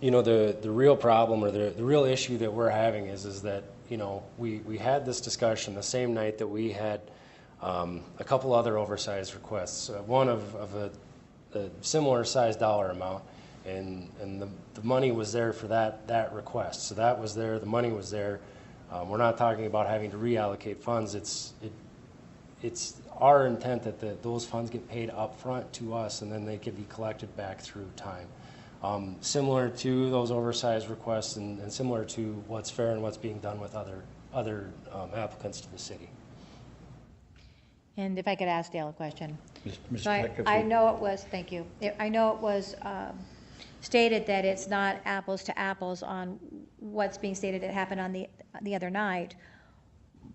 you know, the real problem, or the real issue that we're having is that, you know, we had this discussion the same night that we had a couple other oversized requests, one of a similar size dollar amount, and the money was there for that request. So that was there, the money was there. We're not talking about having to reallocate funds. It's our intent that those funds get paid up front to us, and then they can be collected back through time. Similar to those oversized requests, and similar to what's fair and what's being done with other applicants to the city. And if I could ask Dale a question. Mr. So Peck, if I you- know it was, thank you. I know it was stated that it's not apples to apples on what's being stated. It happened on the other night.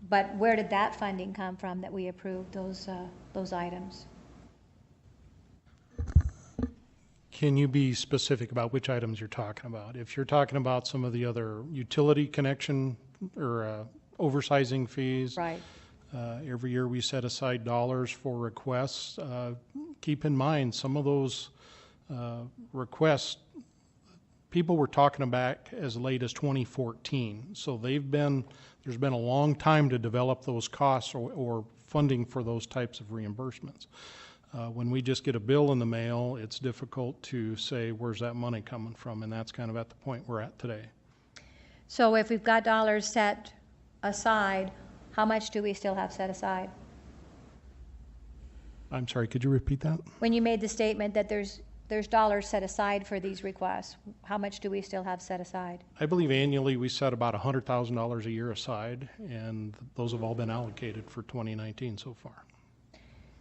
But where did that funding come from that we approved those items? Can you be specific about which items you're talking about? If you're talking about some of the other utility connection or oversizing fees. Right. Every year we set aside dollars for requests. Keep in mind, some of those requests, people were talking about as late as 2014. So there's been a long time to develop those costs or funding for those types of reimbursements. When we just get a bill in the mail, it's difficult to say, where's that money coming from? And that's kind of at the point we're at today. So if we've got dollars set aside, how much do we still have set aside? I'm sorry, could you repeat that? When you made the statement that there's dollars set aside for these requests, how much do we still have set aside? I believe annually we set about $100,000 a year aside, and those have all been allocated for 2019 so far.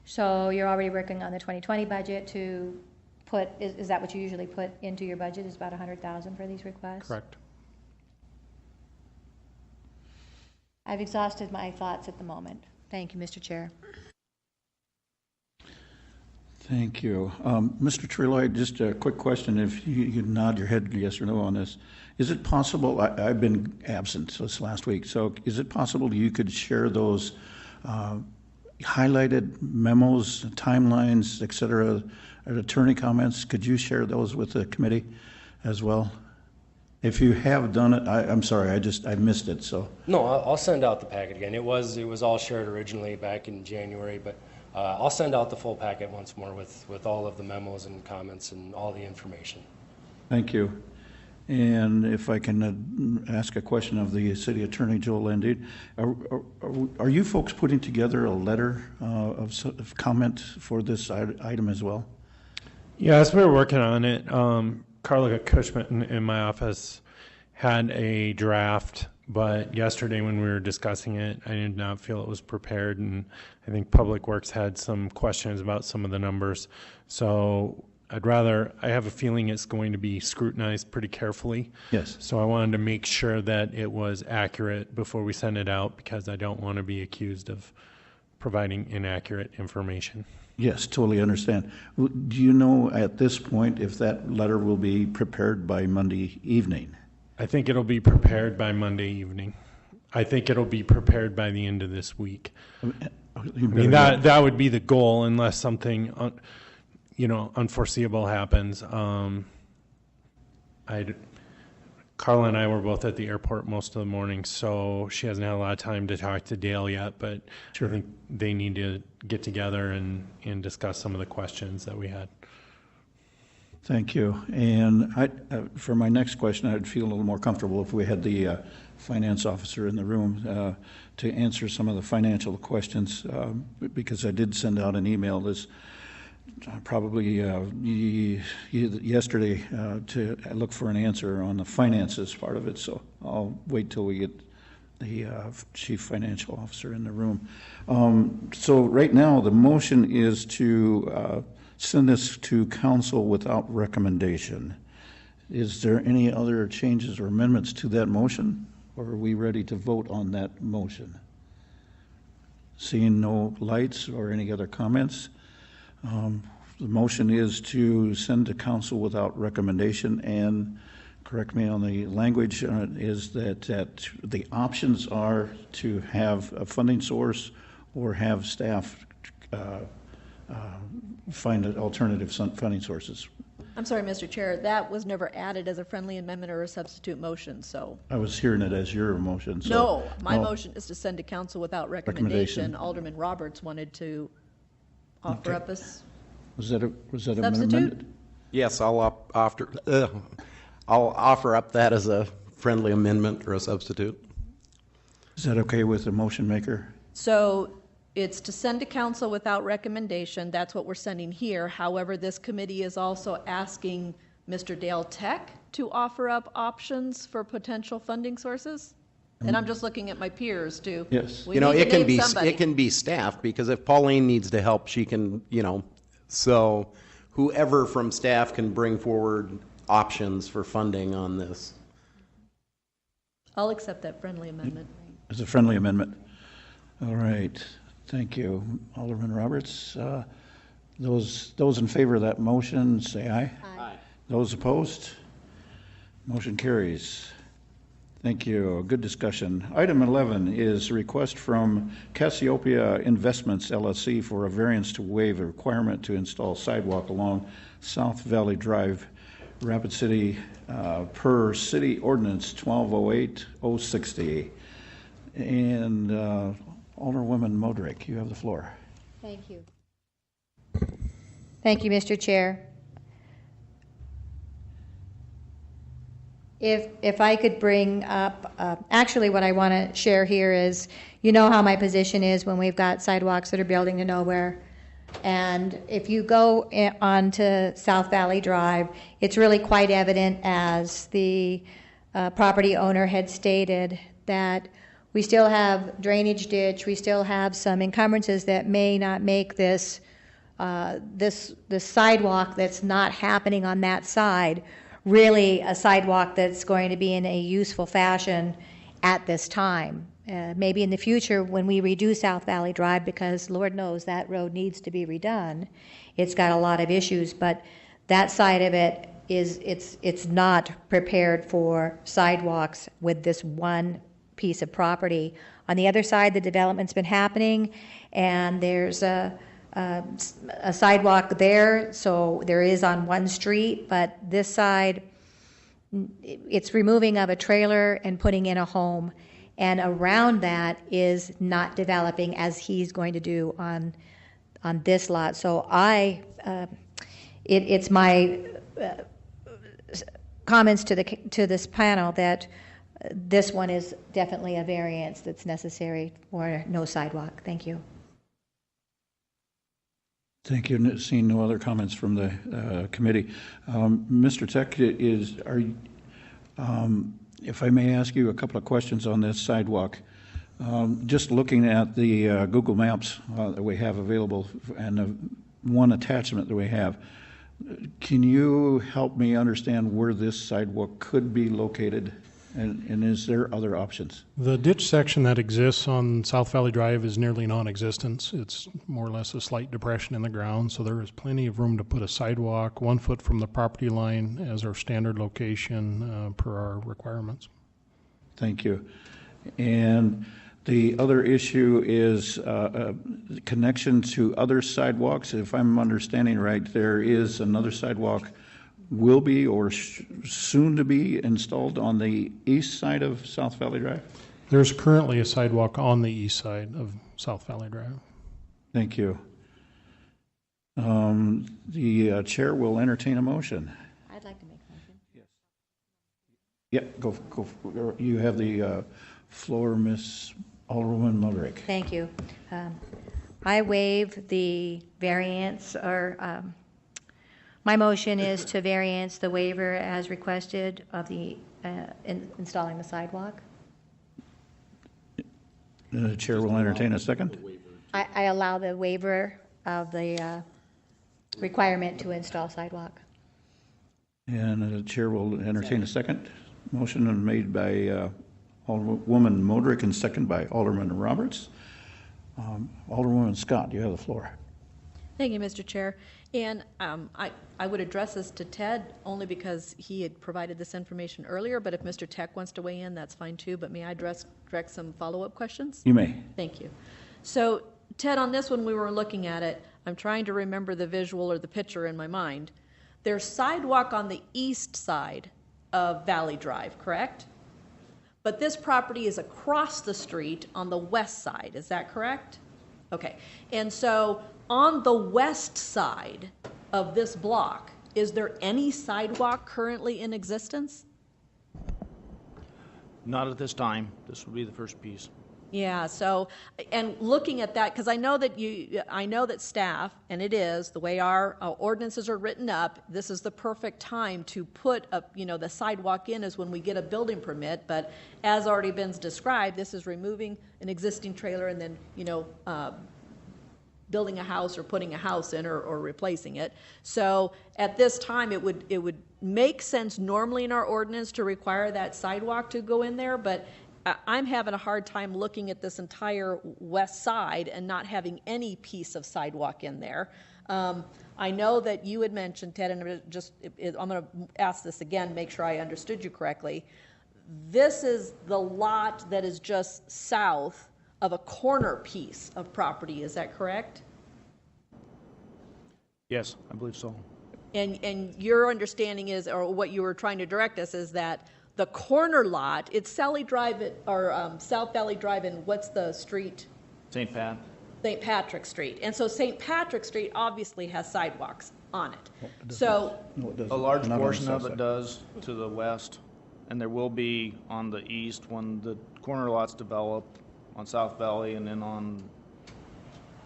So you're already working on the 2020 budget to put, is that what you usually put into your budget, is about $100,000 for these requests? Correct. I've exhausted my thoughts at the moment. Thank you, Mr. Chair. Thank you. Mr. Treloy, just a quick question. If you nod your head yes or no on this, is it possible, I've been absent this last week, so is it possible you could share those highlighted memos, timelines, et cetera, attorney comments? Could you share those with the committee as well? If you have done it, I'm sorry, I missed it, so. No, I'll send out the packet again. It was all shared originally back in January, but I'll send out the full packet once more with all of the memos and comments and all the information. Thank you. And if I can ask a question of the City Attorney, Joel Landine, are you folks putting together a letter of comment for this item as well? Yes, we're working on it. Carla Cushman in my office had a draft, but yesterday when we were discussing it, I did not feel it was prepared, and I think Public Works had some questions about some of the numbers. So I have a feeling it's going to be scrutinized pretty carefully. Yes. So I wanted to make sure that it was accurate before we send it out, because I don't want to be accused of providing inaccurate information. Yes, totally understand. Do you know at this point if that letter will be prepared by Monday evening? I think it'll be prepared by Monday evening. I think it'll be prepared by the end of this week. I mean, that would be the goal, unless something unforeseeable happens. Carla and I were both at the airport most of the morning, so she hasn't had a lot of time to talk to Dale yet, but sure. I think they need to get together and discuss some of the questions that we had. Thank you. And for my next question, I'd feel a little more comfortable if we had the finance officer in the room to answer some of the financial questions, because I did send out an email this probably yesterday to look for an answer on the finances part of it. So I'll wait till we get the chief financial officer in the room. So right now the motion is to send this to council without recommendation. Is there any other changes or amendments to that motion, or are we ready to vote on that motion? Seeing no lights or any other comments, the motion is to send to council without recommendation, and correct me on the language, is that the options are to have a funding source or have staff find alternative funding sources. I'm sorry, Mr. Chair, that was never added as a friendly amendment or a substitute motion, so. I was hearing it as your motion. So, no, my motion is to send to council without recommendation. Alderman Roberts wanted to offer up as Was that an substitute? amendment? Yes, I'll offer up that as a friendly amendment or a substitute. Is that okay with the motion maker? So it's to send to council without recommendation. That's what we're sending here. However, this committee is also asking Mr. Dale Tech to offer up options for potential funding sources. And I'm just looking at my peers too. Yes. It can be staff, because if Pauline needs to help, she can, so whoever from staff can bring forward options for funding on this. I'll accept that friendly amendment. It's a friendly amendment. All right. Thank you, Alderman Roberts. Those in favor of that motion, say aye. Aye. Those opposed? Motion carries. Thank you. Good discussion. Item 11 is a request from Cassiopeia Investments, LLC, for a variance to waive a requirement to install sidewalk along South Valley Drive, Rapid City, per City Ordinance 1208-060. And Alderwoman Modrick, you have the floor. Thank you. Thank you, Mr. Chair. If I could bring up, actually what I want to share here is, you know how my position is when we've got sidewalks that are building to nowhere. And if you go onto South Valley Drive, it's really quite evident, as the property owner had stated, that we still have drainage ditch, we still have some encumbrances that may not make this sidewalk that's not happening on that side really a sidewalk that's going to be in a useful fashion at this time. Maybe in the future, when we redo South Valley Drive, because Lord knows that road needs to be redone, it's got a lot of issues, but that side of it is, it's not prepared for sidewalks with this one piece of property. On the other side, the development's been happening, and there's a sidewalk there, so there is on one street, but this side, it's removing of a trailer and putting in a home, and around that is not developing as he's going to do on this lot. So it's my comments to this panel that this one is definitely a variance that's necessary for no sidewalk. Thank you. Thank you. Seeing no other comments from the committee. Mr. Tech, if I may ask you a couple of questions on this sidewalk. Just looking at the Google Maps that we have available and the one attachment that we have, can you help me understand where this sidewalk could be located, and is there other options? The ditch section that exists on South Valley Drive is nearly non-existent. It's more or less a slight depression in the ground, so there is plenty of room to put a sidewalk 1 foot from the property line as our standard location per our requirements. Thank you. And the other issue is connection to other sidewalks. If I'm understanding right, there is another sidewalk will be or soon to be installed on the east side of South Valley Drive? There's currently a sidewalk on the east side of South Valley Drive. Thank you. The chair will entertain a motion. I'd like to make a motion. Yes. Yeah, go. You have the floor, Ms. Alderwoman Mudrick. Thank you. I waive the variance, or my motion is to variance the waiver as requested of the installing the sidewalk. The chair will entertain a second. I allow the waiver of the requirement to install sidewalk. And the chair will entertain a second. Motion made by Alderwoman Modrick and second by Alderman Roberts. Alderwoman Scott, you have the floor. Thank you, Mr. Chair. And I would address this to Ted only because he had provided this information earlier, but if Mr. Tech wants to weigh in, that's fine too. But may I direct some follow-up questions? You may. Thank you. So, Ted, on this one, we were looking at it. I'm trying to remember the visual or the picture in my mind. There's sidewalk on the east side of Valley Drive, correct? But this property is across the street on the west side. Is that correct? Okay. And so on the west side of this block, is there any sidewalk currently in existence? Not at this time. This would be the first piece. Yeah, so, and looking at that, because I know that staff, and it is, the way our ordinances are written up, this is the perfect time to put the sidewalk in is when we get a building permit, but as already been described, this is removing an existing trailer and then, building a house or putting a house in or replacing it. So at this time, it would make sense normally in our ordinance to require that sidewalk to go in there, but I'm having a hard time looking at this entire west side and not having any piece of sidewalk in there. I know that you had mentioned, Ted, and I'm going to ask this again, make sure I understood you correctly. This is the lot that is just south of a corner piece of property, is that correct? Yes, I believe so. And your understanding is, or what you were trying to direct us, is that the corner lot, it's Sally Drive or South Valley Drive, and what's the street? St. Pat. St. Patrick Street. And so St. Patrick Street obviously has sidewalks on it. So A large portion of it does to the west, and there will be on the east when the corner lots develop on South Valley and then on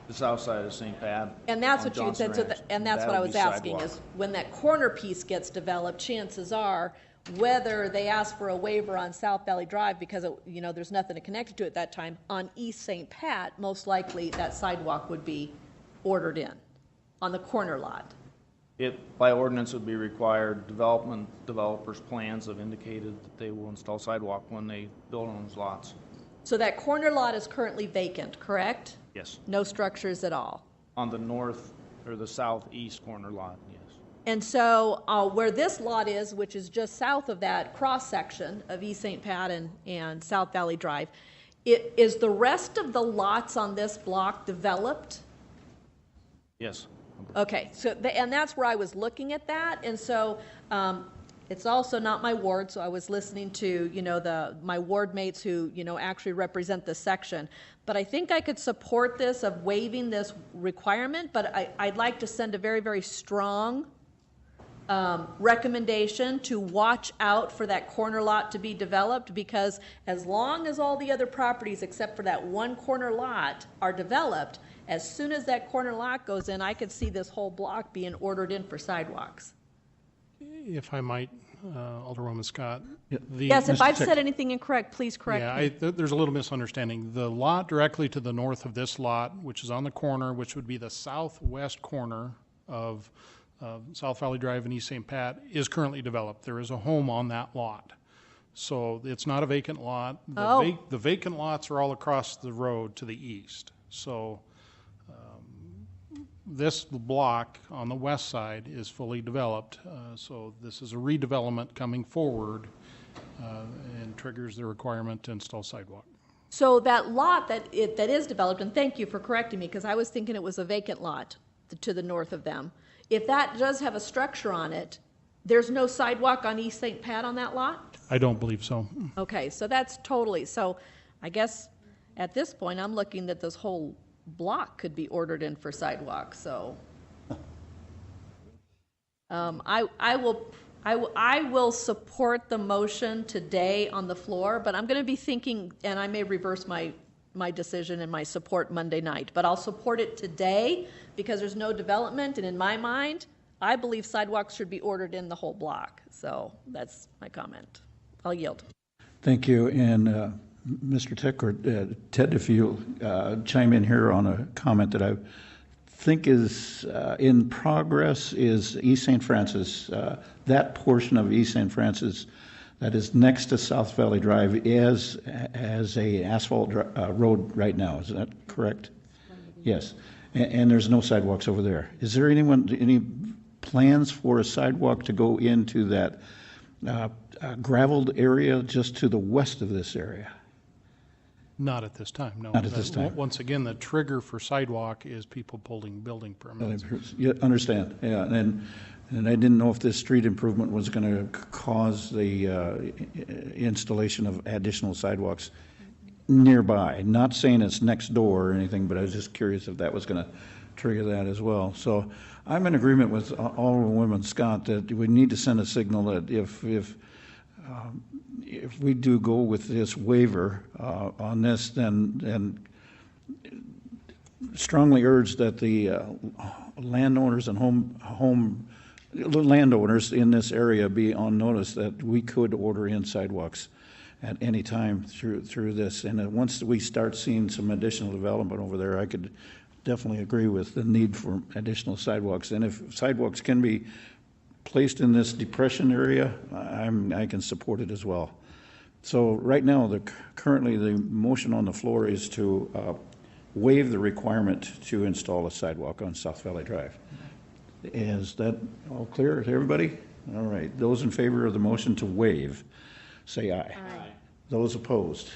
the south side of St. Pat. And that's on what you had said, Johnson Ranch. and that's what I That'll was be asking sidewalk. is when that corner piece gets developed, chances are whether they ask for a waiver on South Valley Drive because there's nothing to connect it to at that time, on East St. Pat, most likely that sidewalk would be ordered in on the corner lot. It, by ordinance, would be required. Developers' plans have indicated that they will install sidewalk when they build on those lots. So that corner lot is currently vacant, correct? Yes. No structures at all? On the north or the southeast corner lot, yes. And so where this lot is, which is just south of that cross-section of East St. Pat and South Valley Drive, is the rest of the lots on this block developed? Yes. Okay, so, and that's where I was looking at that, and so, it's also not my ward, so I was listening to, my ward mates who, actually represent the section. But I think I could support this of waiving this requirement, but I'd like to send a very, very strong, recommendation to watch out for that corner lot to be developed, because as long as all the other properties except for that one corner lot are developed, as soon as that corner lot goes in, I could see this whole block being ordered in for sidewalks. If I might, Alderwoman Scott. Yes, if I've said anything incorrect, please correct me. Yeah, there's a little misunderstanding. The lot directly to the north of this lot, which is on the corner, which would be the southwest corner of South Valley Drive and East St. Pat, is currently developed. There is a home on that lot. So it's not a vacant lot. The vacant lots are all across the road to the east. So this block on the west side is fully developed. So this is a redevelopment coming forward and triggers the requirement to install sidewalk. So that lot that is developed, and thank you for correcting me, because I was thinking it was a vacant lot to the north of them. If that does have a structure on it, there's no sidewalk on East St. Pat on that lot? I don't believe so. Okay, so that's totally, so I guess at this point, I'm looking that this whole block could be ordered in for sidewalks, so. I will support the motion today on the floor, but I'm going to be thinking, and I may reverse my decision and my support Monday night, but I'll support it today because there's no development, and in my mind, I believe sidewalks should be ordered in the whole block. So that's my comment. I'll yield. Thank you. And Mr. Tech or Ted, if you chime in here on a comment that I think is in progress, is East St. Francis. That portion of East St. Francis that is next to South Valley Drive is as a asphalt road right now. Is that correct? Yes. And there's no sidewalks over there. Is there any plans for a sidewalk to go into that graveled area just to the west of this area? Not at this time, no. Not at this time. Once again, the trigger for sidewalk is people pulling building permits. Yeah, understand. Yeah, and I didn't know if this street improvement was going to cause the installation of additional sidewalks nearby. Not saying it's next door or anything, but I was just curious if that was going to trigger that as well. So I'm in agreement with Alderwoman Scott that we need to send a signal that if we do go with this waiver on this, then strongly urge that the landowners and landowners in this area be on notice that we could order in sidewalks at any time through this. And once we start seeing some additional development over there, I could definitely agree with the need for additional sidewalks. And if sidewalks can be placed in this depression area, I can support it as well. So right now, currently the motion on the floor is to waive the requirement to install a sidewalk on South Valley Drive. Is that all clear to everybody? All right. Those in favor of the motion to waive, say aye. Aye. Those opposed,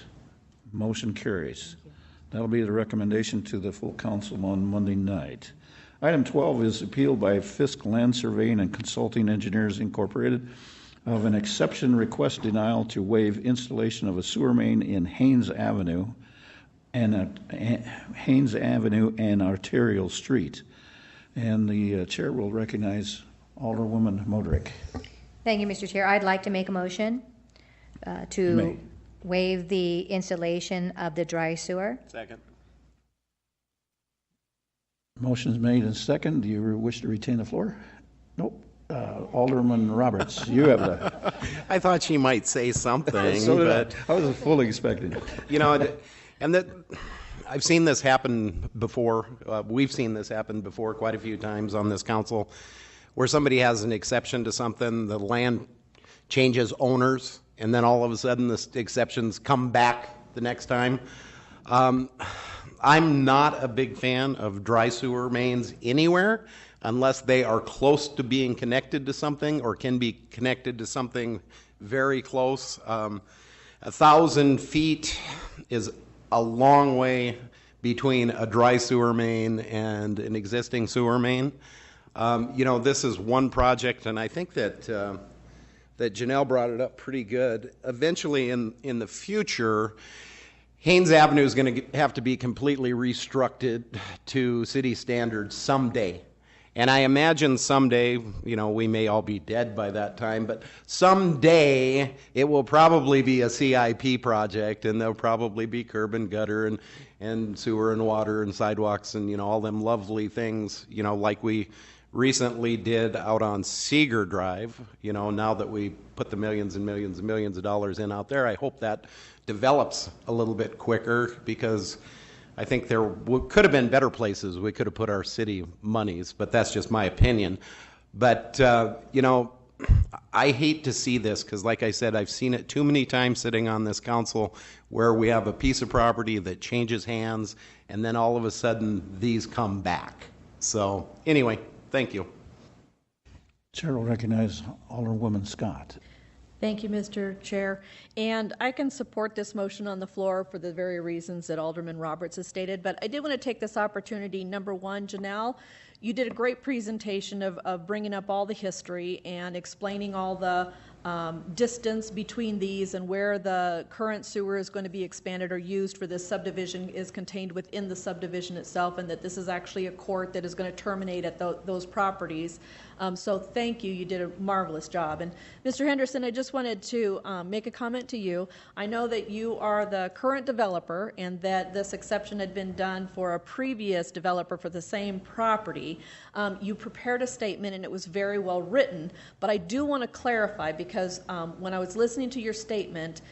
motion carries. That'll be the recommendation to the full council on Monday night. Item 12 is appeal by Fisk Land Surveying and Consulting Engineers Incorporated of an exception request denial to waive installation of a sewer main in Haynes Avenue and Arterial Street. And the chair will recognize Alderwoman Modrick. Thank you, Mr. Chair. I'd like to make a motion to waive the installation of the dry sewer. Second. Motion is made and second. Do you wish to retain the floor? Nope. Alderman Roberts, you have the. I thought she might say something. So did I was fully expecting it. You know, and that I've seen this happen before. We've seen this happen before quite a few times on this council, where somebody has an exception to something, the land changes owners, and then all of a sudden the exceptions come back the next time. I'm not a big fan of dry sewer mains anywhere unless they are close to being connected to something or can be connected to something very close. 1,000 feet is a long way between a dry sewer main and an existing sewer main. This is one project, and I think that Janelle brought it up pretty good. Eventually, in the future, Haynes Avenue is going to have to be completely restructured to city standards someday. And I imagine someday, we may all be dead by that time, but someday it will probably be a CIP project, and there'll probably be curb and gutter and sewer and water and sidewalks and, all them lovely things, like we recently did out on Seeger Drive. Now that we put the millions and millions and millions of dollars in out there, I hope that develops a little bit quicker, because I think there could have been better places we could have put our city monies, but that's just my opinion. But, I hate to see this, because like I said, I've seen it too many times sitting on this council where we have a piece of property that changes hands, and then all of a sudden these come back. So anyway, thank you. Chair will recognize Alderwoman Scott. Thank you, Mr. Chair. And I can support this motion on the floor for the very reasons that Alderman Roberts has stated, but I did want to take this opportunity. Number one, Janelle, you did a great presentation of bringing up all the history and explaining all the distance between these and where the current sewer is going to be expanded or used for this subdivision is contained within the subdivision itself, and that this is actually a court that is going to terminate at those properties. So thank you. You did a marvelous job. And Mr. Henderson, I just wanted to make a comment to you. I know that you are the current developer and that this exception had been done for a previous developer for the same property. You prepared a statement and it was very well written, but I do want to clarify, because when I was listening to your statement,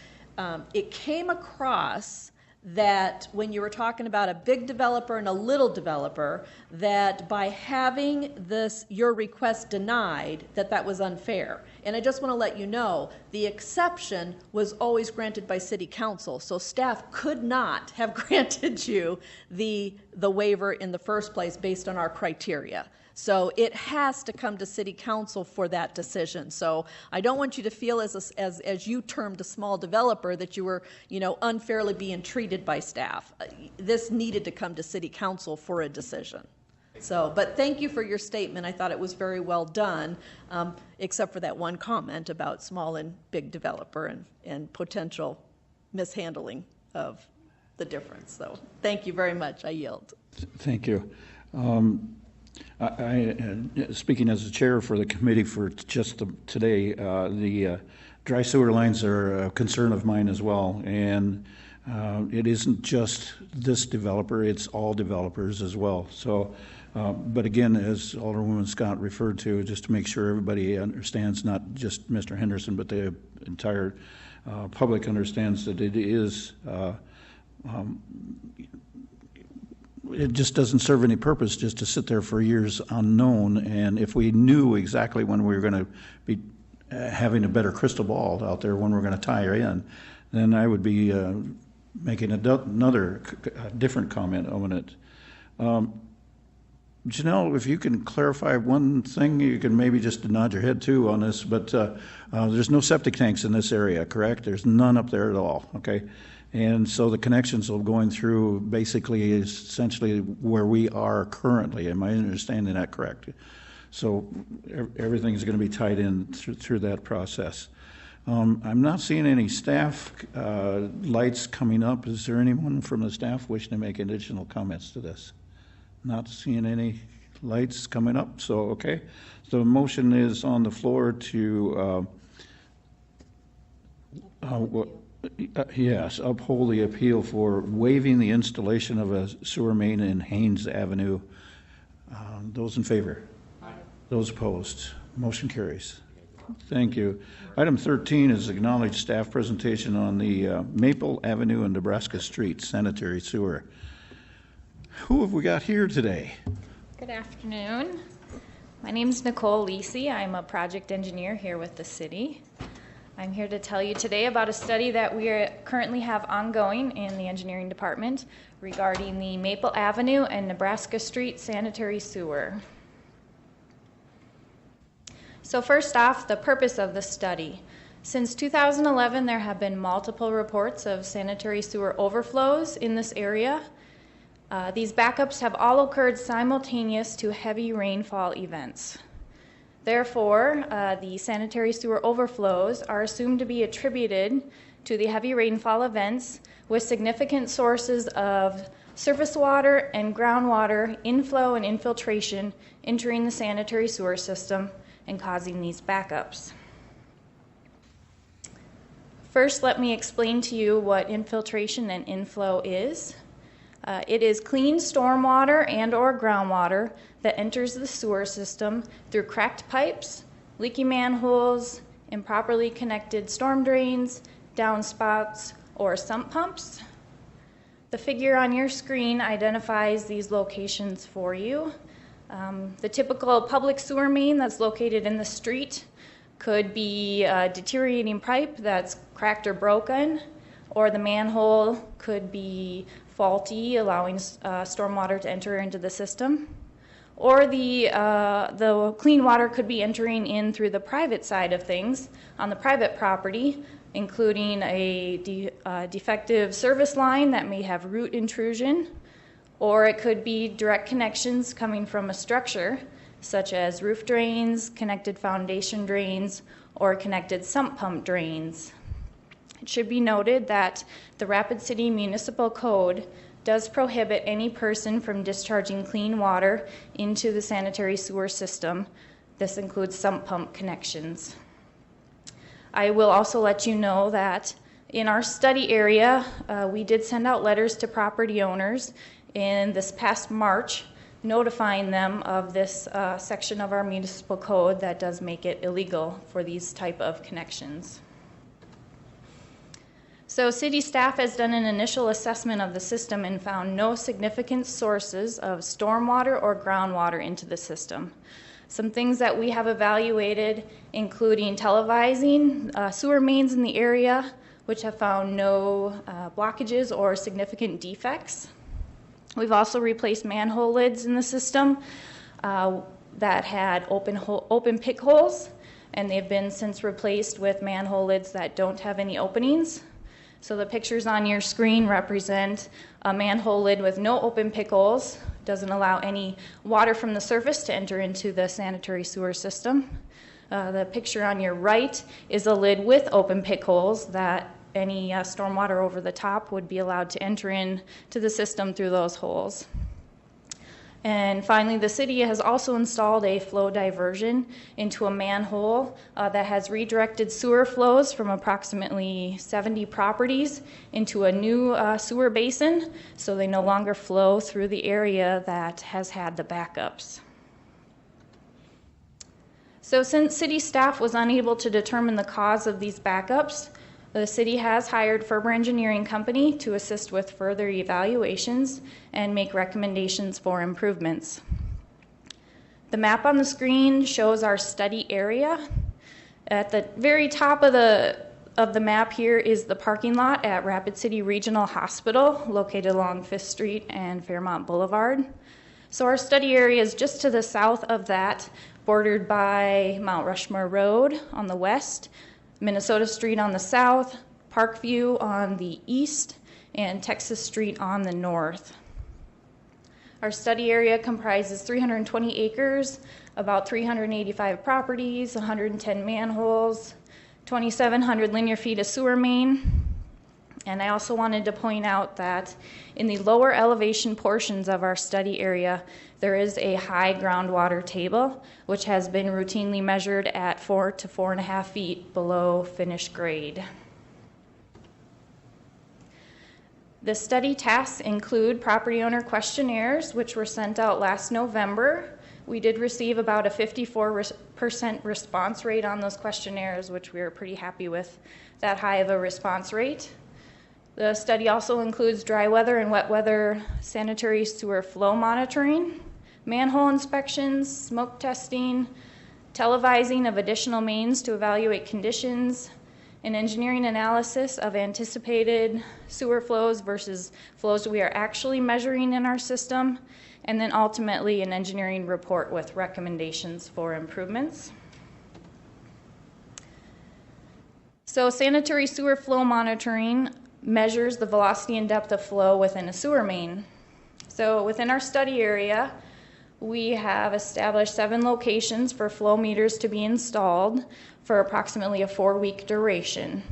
it came across that when you were talking about a big developer and a little developer, that by having your request denied, that was unfair. And I just want to let you know, the exception was always granted by City Council, so staff could not have granted you the waiver in the first place based on our criteria. So it has to come to City Council for that decision. So I don't want you to feel, as you termed a small developer, that you were, unfairly being treated by staff. This needed to come to City Council for a decision. So, but thank you for your statement. I thought it was very well done, except for that one comment about small and big developer and potential mishandling of the difference. So thank you very much. I yield. Thank you. Speaking as a chair for the committee for just today, the dry sewer lines are a concern of mine as well, and it isn't just this developer, it's all developers as well. So, but again, as Alderwoman Scott referred to, just to make sure everybody understands, not just Mr. Henderson, but the entire public understands that it is it just doesn't serve any purpose just to sit there for years unknown. And if we knew exactly when we were going to be having a better crystal ball out there, when we're going to tie her in, then I would be making another different comment on it. Janelle, if you can clarify one thing, you can maybe just nod your head too on this, but there's no septic tanks in this area, correct? There's none up there at all, okay? And so the connections are going through basically is essentially where we are currently. Am I understanding that correct? So everything's going to be tied in through that process. I'm not seeing any staff lights coming up. Is there anyone from the staff wishing to make additional comments to this? Not seeing any lights coming up, so okay. So the motion is on the floor to yes, uphold the appeal for waiving the installation of a sewer main in Haynes Avenue. Those in favor? Aye. Those opposed? Motion carries. Thank you. Item 13 is acknowledged staff presentation on the Maple Avenue and Nebraska Street sanitary sewer. Who have we got here today? Good afternoon. My name is Nicole Lisi. I'm a project engineer here with the city. I'm here to tell you today about a study that we currently have ongoing in the engineering department regarding the Maple Avenue and Nebraska Street sanitary sewer. So first off, the purpose of the study. Since 2011, there have been multiple reports of sanitary sewer overflows in this area. These backups have all occurred simultaneous to heavy rainfall events. Therefore, the sanitary sewer overflows are assumed to be attributed to the heavy rainfall events with significant sources of surface water and groundwater inflow and infiltration entering the sanitary sewer system and causing these backups. First, let me explain to you what infiltration and inflow is. It is clean stormwater and or groundwater that enters the sewer system through cracked pipes, leaky manholes, improperly connected storm drains, downspouts, or sump pumps. The figure on your screen identifies these locations for you. The typical public sewer main that's located in the street could be a deteriorating pipe that's cracked or broken, or the manhole could be faulty, allowing stormwater to enter into the system. Or the clean water could be entering in through the private side of things on the private property, including a defective service line that may have root intrusion, or it could be direct connections coming from a structure, such as roof drains, connected foundation drains, or connected sump pump drains. It should be noted that the Rapid City Municipal Code does prohibit any person from discharging clean water into the sanitary sewer system. This includes sump pump connections. I will also let you know that in our study area, we did send out letters to property owners in this past March notifying them of this section of our municipal code that does make it illegal for these type of connections. So city staff has done an initial assessment of the system and found no significant sources of stormwater or groundwater into the system. Some things that we have evaluated including televising sewer mains in the area, which have found no blockages or significant defects. We've also replaced manhole lids in the system that had open pick holes, and they've been since replaced with manhole lids that don't have any openings. So the pictures on your screen represent a manhole lid with no open pick holes, doesn't allow any water from the surface to enter into the sanitary sewer system. The picture on your right is a lid with open pick holes that any stormwater over the top would be allowed to enter into the system through those holes. And finally, the city has also installed a flow diversion into a manhole that has redirected sewer flows from approximately 70 properties into a new sewer basin, so they no longer flow through the area that has had the backups. So since city staff was unable to determine the cause of these backups, the city has hired Ferber Engineering Company to assist with further evaluations and make recommendations for improvements. The map on the screen shows our study area. At the very top of the map here is the parking lot at Rapid City Regional Hospital, located along 5th Street and Fairmont Boulevard. So our study area is just to the south of that, bordered by Mount Rushmore Road on the west, Minnesota Street on the south, Parkview on the east, and Texas Street on the north. Our study area comprises 320 acres, about 385 properties, 110 manholes, 2,700 linear feet of sewer main. And I also wanted to point out that in the lower elevation portions of our study area, there is a high groundwater table, which has been routinely measured at 4 to 4.5 feet below finished grade. The study tasks include property owner questionnaires, which were sent out last November. We did receive about a 54% response rate on those questionnaires, which we were pretty happy with that high of a response rate. The study also includes dry weather and wet weather sanitary sewer flow monitoring. manhole inspections, smoke testing, televising of additional mains to evaluate conditions, an engineering analysis of anticipated sewer flows versus flows we are actually measuring in our system, and then ultimately an engineering report with recommendations for improvements. So sanitary sewer flow monitoring measures the velocity and depth of flow within a sewer main. So within our study area, we have established 7 locations for flow meters to be installed for approximately a 4-week duration.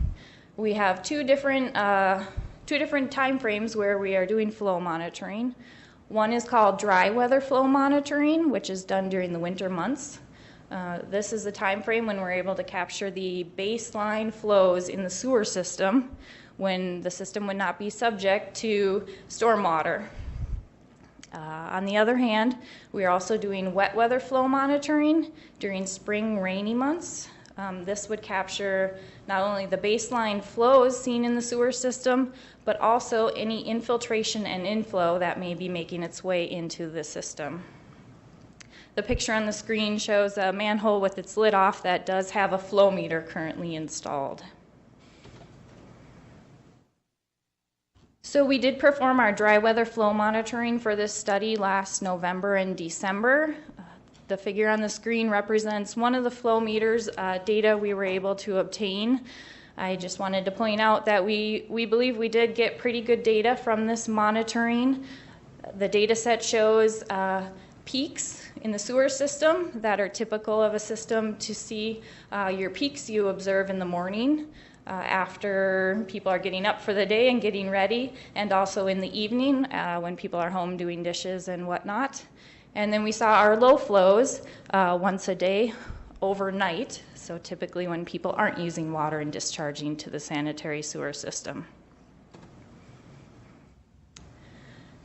We have two different time frames where we are doing flow monitoring. One is called dry weather flow monitoring, which is done during the winter months. This is the time frame when we're able to capture the baseline flows in the sewer system when the system would not be subject to stormwater. On the other hand, we are also doing wet weather flow monitoring during spring rainy months. This would capture not only the baseline flows seen in the sewer system, but also any infiltration and inflow that may be making its way into the system. The picture on the screen shows a manhole with its lid off that does have a flow meter currently installed. So we did perform our dry weather flow monitoring for this study last November and December. The figure on the screen represents one of the flow meters data we were able to obtain. I just wanted to point out that we believe we did get pretty good data from this monitoring. The data set shows peaks in the sewer system that are typical of a system to see. Your peaks you observe in the morning after people are getting up for the day and getting ready, and also in the evening when people are home doing dishes and whatnot. And then we saw our low flows once a day overnight, so typically when people aren't using water and discharging to the sanitary sewer system.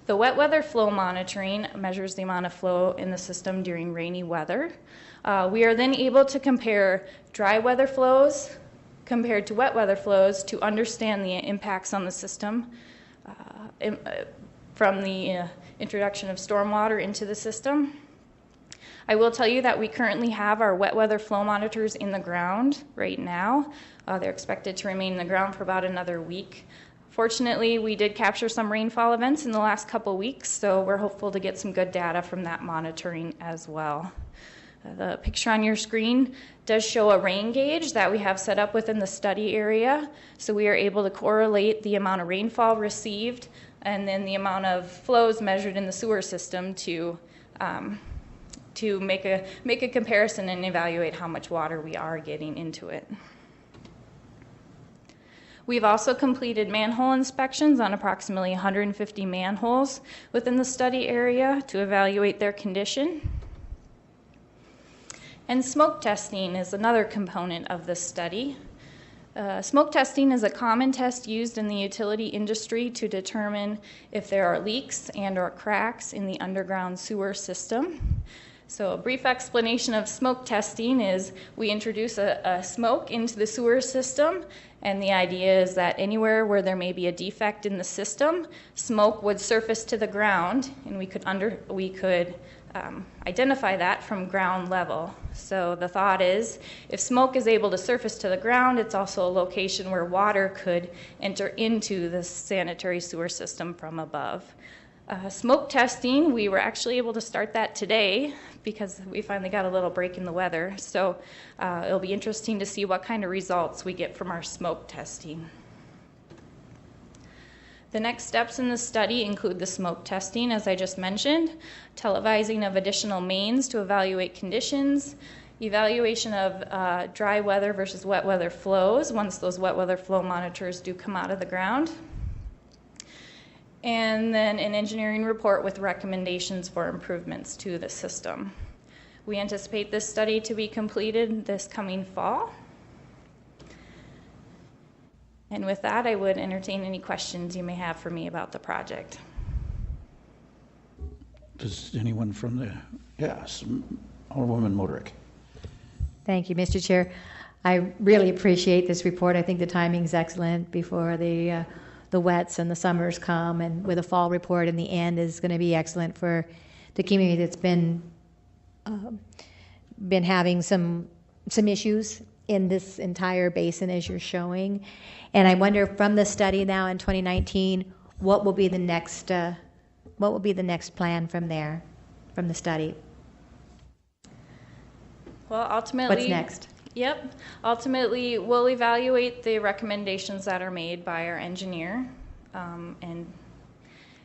The wet weather flow monitoring measures the amount of flow in the system during rainy weather. We are then able to compare dry weather flows compared to wet weather flows to understand the impacts on the system from the introduction of stormwater into the system. I will tell you that we currently have our wet weather flow monitors in the ground right now. They're expected to remain in the ground for about another week. Fortunately, we did capture some rainfall events in the last couple weeks, so we're hopeful to get some good data from that monitoring as well. The picture on your screen does show a rain gauge that we have set up within the study area, so we are able to correlate the amount of rainfall received and then the amount of flows measured in the sewer system to make a comparison and evaluate how much water we are getting into it. We've also completed manhole inspections on approximately 150 manholes within the study area to evaluate their condition. And smoke testing is another component of this study. Smoke testing is a common test used in the utility industry to determine if there are leaks and or cracks in the underground sewer system. So a brief explanation of smoke testing is we introduce a smoke into the sewer system, and the idea is that anywhere where there may be a defect in the system, smoke would surface to the ground, and we could identify that from ground level. So the thought is, if smoke is able to surface to the ground, it's also a location where water could enter into the sanitary sewer system from above. Smoke testing, we were actually able to start that today because we finally got a little break in the weather. So it'll be interesting to see what kind of results we get from our smoke testing. The next steps in the study include the smoke testing, as I just mentioned, televising of additional mains to evaluate conditions, evaluation of dry weather versus wet weather flows once those wet weather flow monitors do come out of the ground, and then an engineering report with recommendations for improvements to the system. We anticipate this study to be completed this coming fall. And with that, I would entertain any questions you may have for me about the project. Does anyone from the, yes, Alderwoman Modrick. Thank you, Mr. Chair. I really appreciate this report. I think the timing is excellent before the wets and the summers come, and with a fall report in the end is going to be excellent for the community that's been having some issues in this entire basin, as you're showing. And I wonder, from the study now in 2019, what will be the next plan from there, from the study? Well, ultimately. What's next? Yep. Ultimately, we'll evaluate the recommendations that are made by our engineer and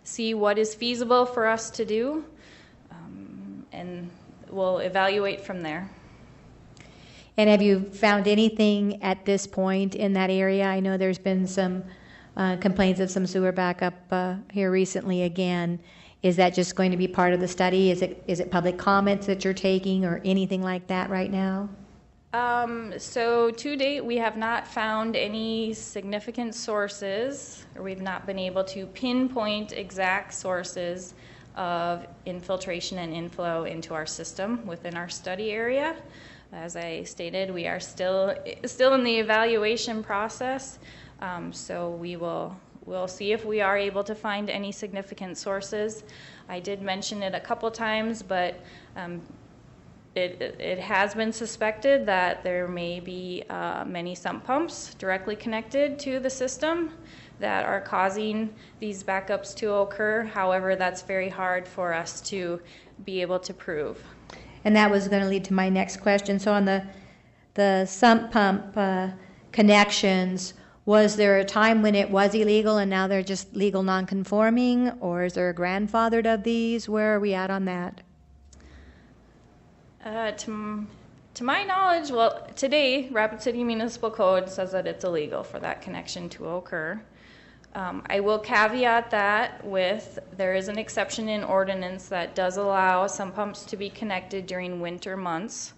see what is feasible for us to do, and we'll evaluate from there. And have you found anything at this point in that area? I know there's been some complaints of some sewer backup here recently again. Is that just going to be part of the study? Is it public comments that you're taking or anything like that right now? So to date, we have not found any significant sources, or we've not been able to pinpoint exact sources of infiltration and inflow into our system within our study area. As I stated, we are still in the evaluation process, so we'll see if we are able to find any significant sources. I did mention it a couple times, but it has been suspected that there may be many sump pumps directly connected to the system that are causing these backups to occur. However, that's very hard for us to be able to prove. And that was going to lead to my next question. So on the sump pump connections, was there a time when it was illegal and now they're just legal non-conforming, or is there a grandfathered of these? Where are we at on that? To my knowledge, well, today, Rapid City Municipal Code says that it's illegal for that connection to occur. I will caveat that with there is an exception in ordinance that does allow sump pumps to be connected during winter months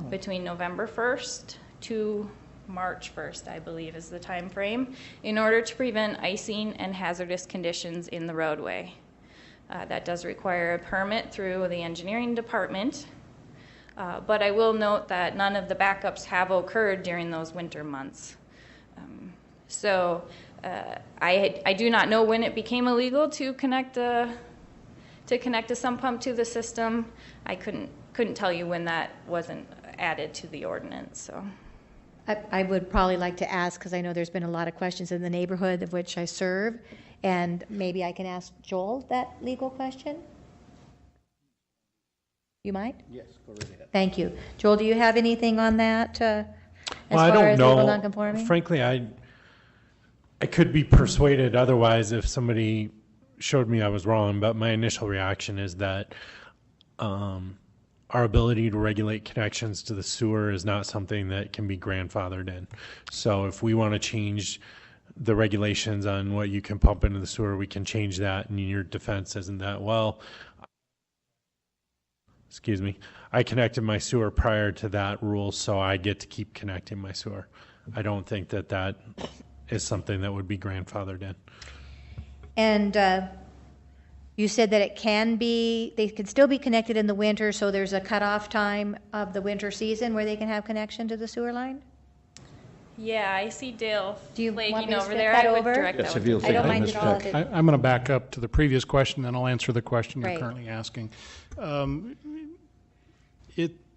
between November 1st to March 1st, I believe is the time frame, in order to prevent icing and hazardous conditions in the roadway. That does require a permit through the engineering department. But I will note that none of the backups have occurred during those winter months. I do not know when it became illegal to connect a sump pump to the system. I couldn't tell you when that wasn't added to the ordinance. So I would probably like to ask, because I know there's been a lot of questions in the neighborhood of which I serve, and maybe I can ask Joel that legal question. You might? Yes, go right ahead. Thank you. Joel, do you have anything on that as I far don't as know. legal nonconforming? Frankly, I could be persuaded otherwise if somebody showed me I was wrong, but my initial reaction is that our ability to regulate connections to the sewer is not something that can be grandfathered in. So if we want to change the regulations on what you can pump into the sewer, we can change that, and your defense isn't that, well, excuse me, I connected my sewer prior to that rule, so I get to keep connecting my sewer. I don't think that is something that would be grandfathered in. And you said that they can still be connected in the winter, so there's a cutoff time of the winter season where they can have connection to the sewer line? yeah, I see Dale Do you want me flaking to over flip there. that I would over? direct Yes, that if you'll with I don't take mind Ms. at all. Peck. if it- I'm going to back up to the previous question, then I'll answer the question you're Great. currently asking.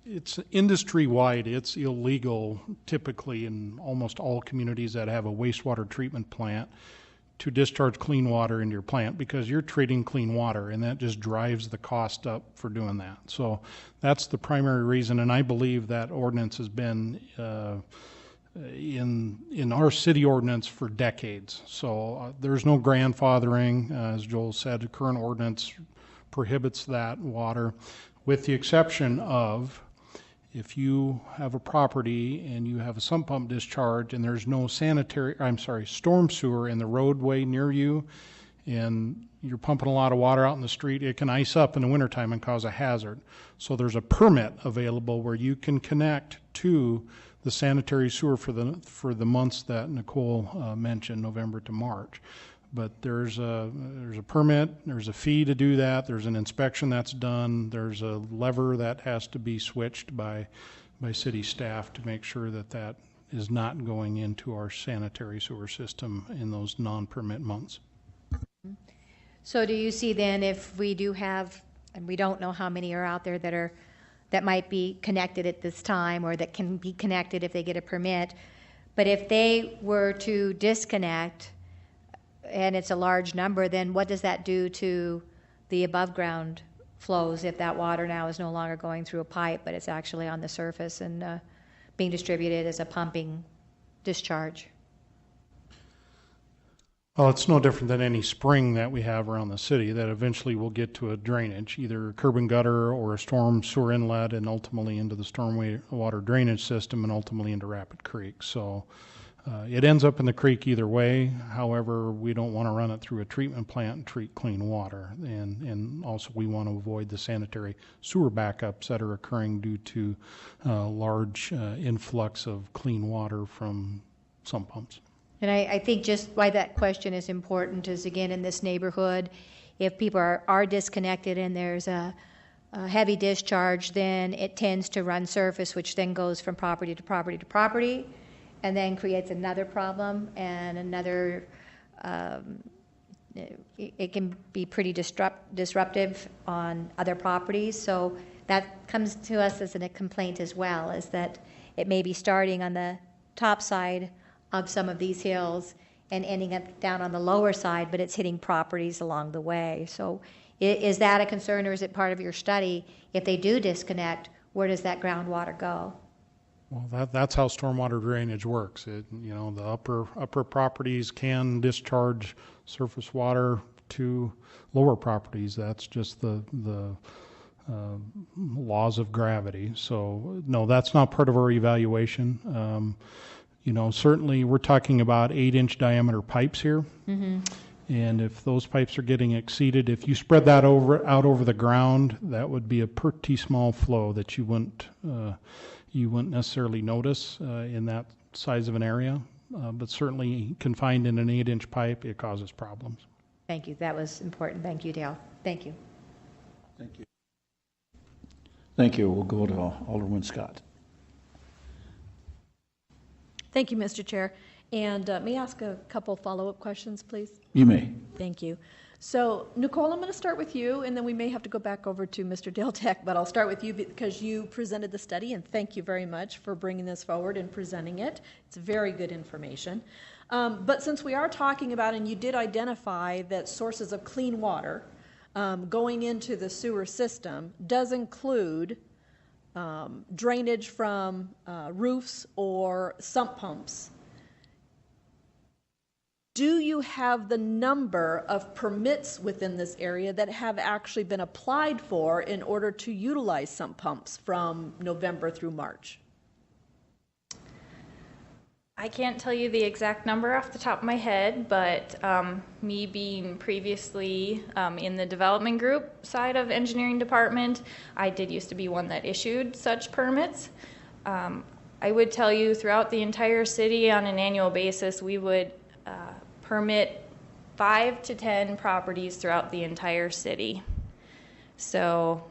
It's industry-wide, it's illegal typically in almost all communities that have a wastewater treatment plant to discharge clean water into your plant, because you're treating clean water, and that just drives the cost up for doing that. So that's the primary reason, and I believe that ordinance has been in our city ordinance for decades. So there's no grandfathering. As Joel said, the current ordinance prohibits that water, with the exception of if you have a property and you have a sump pump discharge and there's no storm sewer in the roadway near you, and you're pumping a lot of water out in the street, it can ice up in the wintertime and cause a hazard. So there's a permit available where you can connect to the sanitary sewer for the months that Nicole mentioned, November to March. But there's a permit, there's a fee to do that, there's an inspection that's done, there's a lever that has to be switched by city staff to make sure that that is not going into our sanitary sewer system in those non-permit months. So do you see then, if we do have And we don't know how many are out there that might be connected at this time or that can be connected if they get a permit. But if they were to disconnect, and it's a large number, then what does that do to the above ground flows if that water now is no longer going through a pipe, but it's actually on the surface and being distributed as a pumping discharge? Well, it's no different than any spring that we have around the city that eventually will get to a drainage, either curb and gutter or a storm sewer inlet, and ultimately into the storm water drainage system and ultimately into Rapid Creek. So it ends up in the creek either way. However, we don't want to run it through a treatment plant and treat clean water. And also we want to avoid the sanitary sewer backups that are occurring due to large influx of clean water from sump pumps. And I think just why that question is important is, again, in this neighborhood, if people are disconnected and there's a heavy discharge, then it tends to run surface, which then goes from property to property to property, and then creates another problem and another, it can be pretty disruptive on other properties. So that comes to us as a complaint as well, is that it may be starting on the top side of some of these hills and ending up down on the lower side, but it's hitting properties along the way. So is that a concern, or is it part of your study? If they do disconnect, where does that groundwater go? Well, that's how stormwater drainage works. The upper properties can discharge surface water to lower properties. That's just the laws of gravity. So no, that's not part of our evaluation. Certainly we're talking about 8-inch diameter pipes here. Mm-hmm. And if those pipes are getting exceeded, if you spread that out over the ground, that would be a pretty small flow that you wouldn't necessarily notice in that size of an area. But certainly confined in an 8-inch pipe, it causes problems. Thank you. That was important. Thank you, Dale. Thank you. Thank you. Thank you. We'll go to Alderman Scott. Thank you, Mr. Chair. And may I ask a couple follow-up questions, please? You may. Thank you. So, Nicole, I'm going to start with you, and then we may have to go back over to Mr. Deltek, but I'll start with you because you presented the study, and thank you very much for bringing this forward and presenting it. It's very good information. But since we are talking about, and you did identify that sources of clean water going into the sewer system does include drainage from roofs or sump pumps. Do you have the number of permits within this area that have actually been applied for in order to utilize sump pumps from November through March? I can't tell you the exact number off the top of my head, but me being previously in the development group side of engineering department, I did used to be one that issued such permits. I would tell you throughout the entire city on an annual basis, we would permit 5 to 10 properties throughout the entire city. So,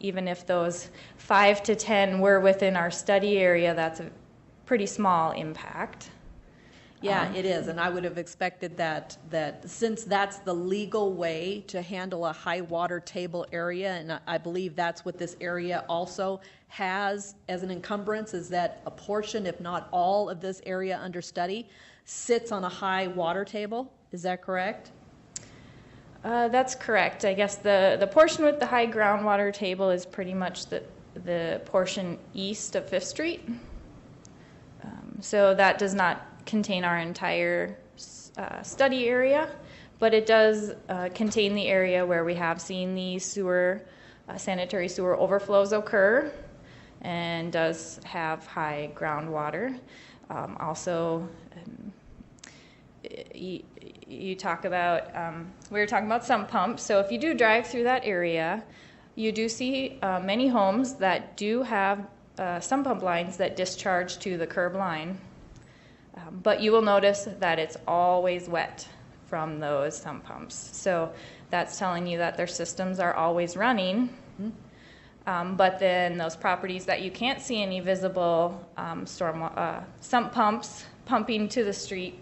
even if those 5 to 10 were within our study area, that's a pretty small impact. Yeah, it is, and I would have expected that since that's the legal way to handle a high water table area, and I believe that's what this area also has as an encumbrance, is that a portion, if not all, of this area under study sits on a high water table. Is that correct? That's correct. I guess the portion with the high groundwater table is pretty much the portion east of 5th Street. So that does not contain our entire study area, but it does contain the area where we have seen the sanitary sewer overflows occur, and does have high groundwater. Also, you talk about, we were talking about sump pumps. So if you do drive through that area, you do see many homes that do have sump pump lines that discharge to the curb line. But you will notice that it's always wet from those sump pumps. So that's telling you that their systems are always running. But then those properties that you can't see any visible sump pumps pumping to the street,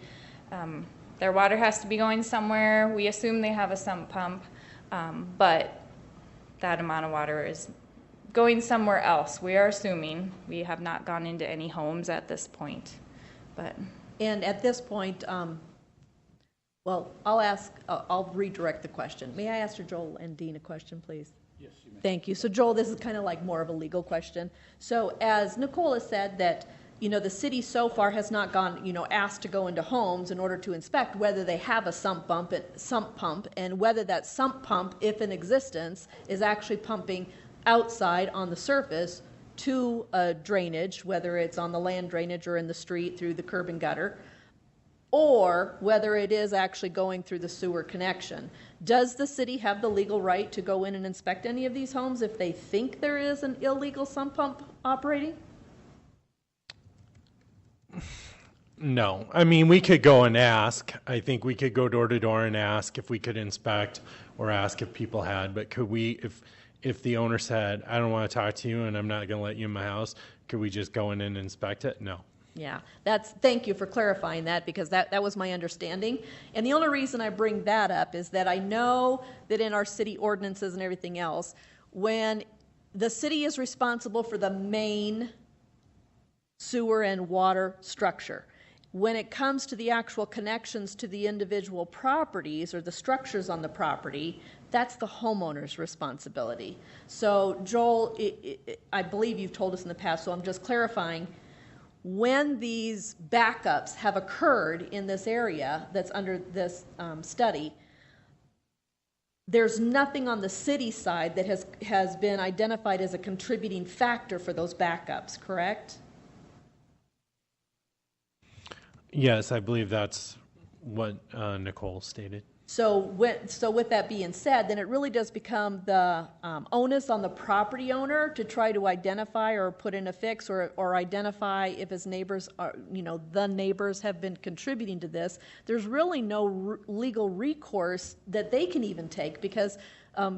their water has to be going somewhere. We assume they have a sump pump, but that amount of water is going somewhere else. We are assuming. We have not gone into any homes at this point, but. And at this point, well, I'll redirect the question. May I ask Joel and Dean a question, please? Yes, you may. Thank you. So Joel, this is kind of like more of a legal question. So as Nicole has said that, the city so far has not gone, asked to go into homes in order to inspect whether they have a sump pump and whether that sump pump, if in existence, is actually pumping outside on the surface to a drainage, whether it's on the land drainage or in the street through the curb and gutter, or whether it is actually going through the sewer connection. Does the city have the legal right to go in and inspect any of these homes if they think there is an illegal sump pump operating? No. I mean, we could go and ask. I think we could go door to door and ask if we could inspect or ask if people had. But could we, if the owner said, I don't want to talk to you and I'm not going to let you in my house, could we just go in and inspect it? No. Yeah, thank you for clarifying that, because that was my understanding. And the only reason I bring that up is that I know that in our city ordinances and everything else, when the city is responsible for the main sewer and water structure, when it comes to the actual connections to the individual properties or the structures on the property, that's the homeowner's responsibility. So Joel, I believe you've told us in the past, so I'm just clarifying, when these backups have occurred in this area that's under this study, there's nothing on the city side that has been identified as a contributing factor for those backups, correct? Yes, I believe that's what Nicole stated. So with that being said, then it really does become the onus on the property owner to try to identify or put in a fix or identify if his neighbors are, the neighbors have been contributing to this. There's really no legal recourse that they can even take, because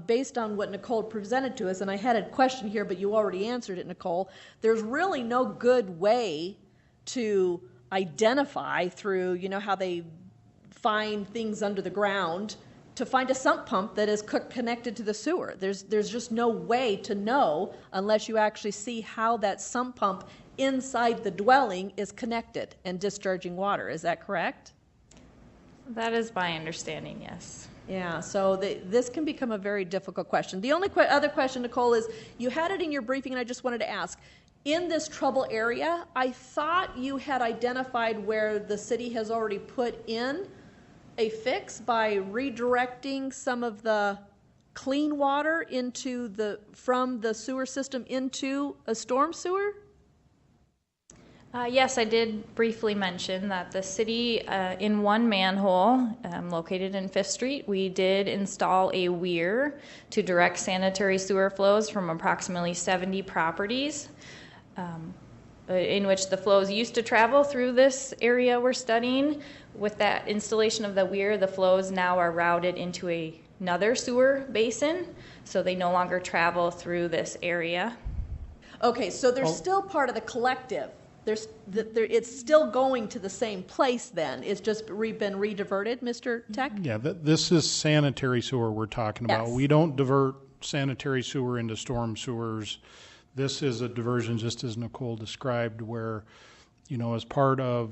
based on what Nicole presented to us, and I had a question here, but you already answered it, Nicole, there's really no good way to identify through, how they find things under the ground, to find a sump pump that is connected to the sewer. There's just no way to know unless you actually see how that sump pump inside the dwelling is connected and discharging water. Is that correct? That is my understanding, yes. Yeah, so this can become a very difficult question. The only other question, Nicole, is you had it in your briefing, and I just wanted to ask, in this trouble area, I thought you had identified where the city has already put in a fix by redirecting some of the clean water from the sewer system into a storm sewer? Yes, I did briefly mention that the city, in one manhole located in 5th Street, we did install a weir to direct sanitary sewer flows from approximately 70 properties, in which the flows used to travel through this area we're studying. With that installation of the weir, the flows now are routed into another sewer basin, so they no longer travel through this area. Okay, so they're still part of the collective. It's still going to the same place then. It's just been rediverted, Mr. Tech? Yeah, this is sanitary sewer we're talking about. Yes. We don't divert sanitary sewer into storm sewers. This is a diversion, just as Nicole described, where, as part of,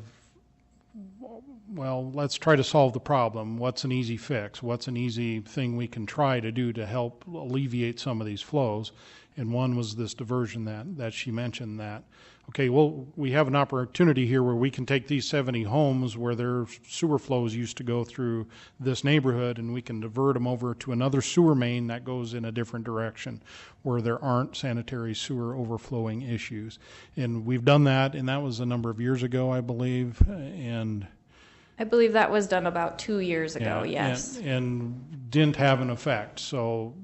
well, let's try to solve the problem. What's an easy fix? What's an easy thing we can try to do to help alleviate some of these flows? And one was this diversion that she mentioned that, okay, well, we have an opportunity here where we can take these 70 homes where their sewer flows used to go through this neighborhood, and we can divert them over to another sewer main that goes in a different direction where there aren't sanitary sewer overflowing issues. And we've done that, and that was a number of years ago, I believe, and I believe that was done about 2 years ago, yes. And didn't have an effect. So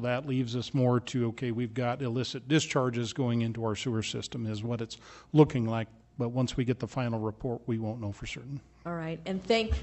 that leaves us more to, okay, we've got illicit discharges going into our sewer system is what it's looking like. But once we get the final report, we won't know for certain. All right, and thank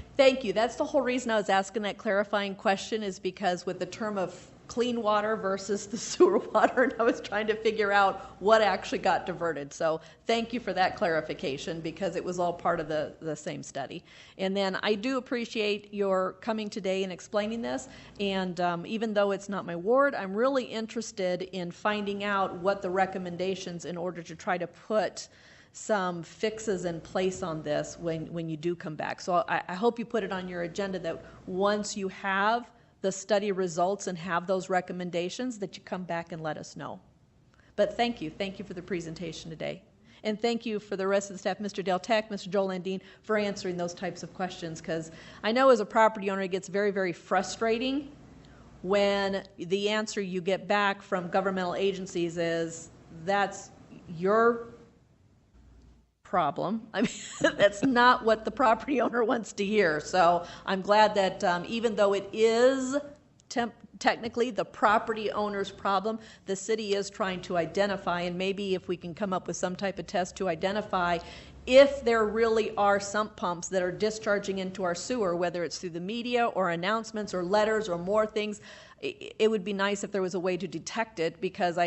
you. That's the whole reason I was asking that clarifying question, is because with the term of clean water versus the sewer water, and I was trying to figure out what actually got diverted. So thank you for that clarification, because it was all part of the same study. And then I do appreciate your coming today and explaining this, and even though it's not my ward, I'm really interested in finding out what the recommendations in order to try to put some fixes in place on this when you do come back. So I hope you put it on your agenda that once you have the study results and have those recommendations, that you come back and let us know. But thank you for the presentation today. And thank you for the rest of the staff, Mr. Del Tech, Mr. Joel Landine, for answering those types of questions, because I know as a property owner it gets very, very frustrating when the answer you get back from governmental agencies is, that's your problem. I mean, that's not what the property owner wants to hear. So I'm glad that even though it is technically the property owner's problem, the city is trying to identify, and maybe if we can come up with some type of test to identify if there really are sump pumps that are discharging into our sewer, whether it's through the media or announcements or letters or more things. It would be nice if there was a way to detect it, because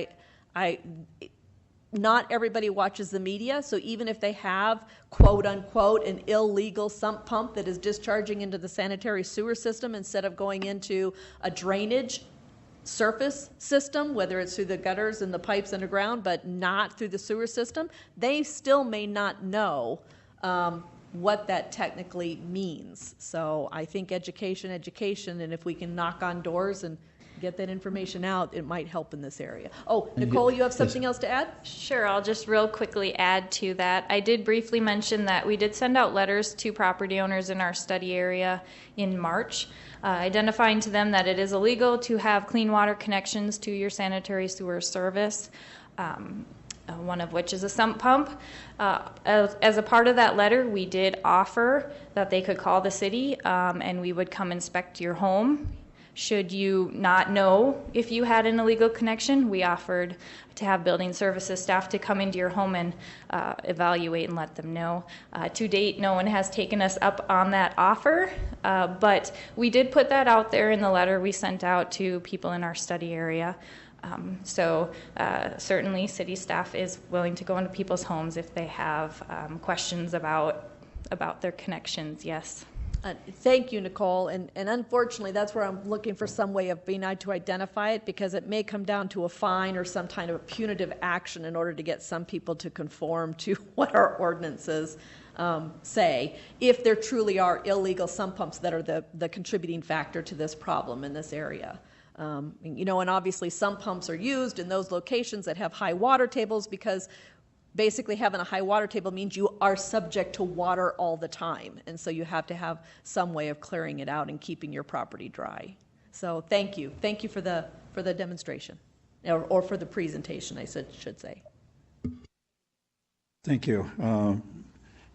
not everybody watches the media, so even if they have, quote unquote, an illegal sump pump that is discharging into the sanitary sewer system instead of going into a drainage surface system, whether it's through the gutters and the pipes underground, but not through the sewer system, they still may not know what that technically means. So I think education, and if we can knock on doors and get that information out, it might help in this area. Oh, Nicole, you have something else to add? Sure, I'll just real quickly add to that. I did briefly mention that we did send out letters to property owners in our study area in March, identifying to them that it is illegal to have clean water connections to your sanitary sewer service. One of which is a sump pump. As a part of that letter, we did offer that they could call the city and we would come inspect your home. Should you not know if you had an illegal connection, we offered to have building services staff to come into your home and evaluate and let them know. To date, no one has taken us up on that offer, but we did put that out there in the letter we sent out to people in our study area. So certainly city staff is willing to go into people's homes if they have questions about their connections, yes. Thank you, Nicole. And unfortunately, that's where I'm looking for some way of being able to identify it, because it may come down to a fine or some kind of a punitive action in order to get some people to conform to what our ordinances say, if there truly are illegal sump pumps that are the contributing factor to this problem in this area. And obviously sump pumps are used in those locations that have high water tables, because basically having a high water table means you are subject to water all the time. And so you have to have some way of clearing it out and keeping your property dry. So thank you. Thank you for the demonstration, or for the presentation, I should say. Thank you.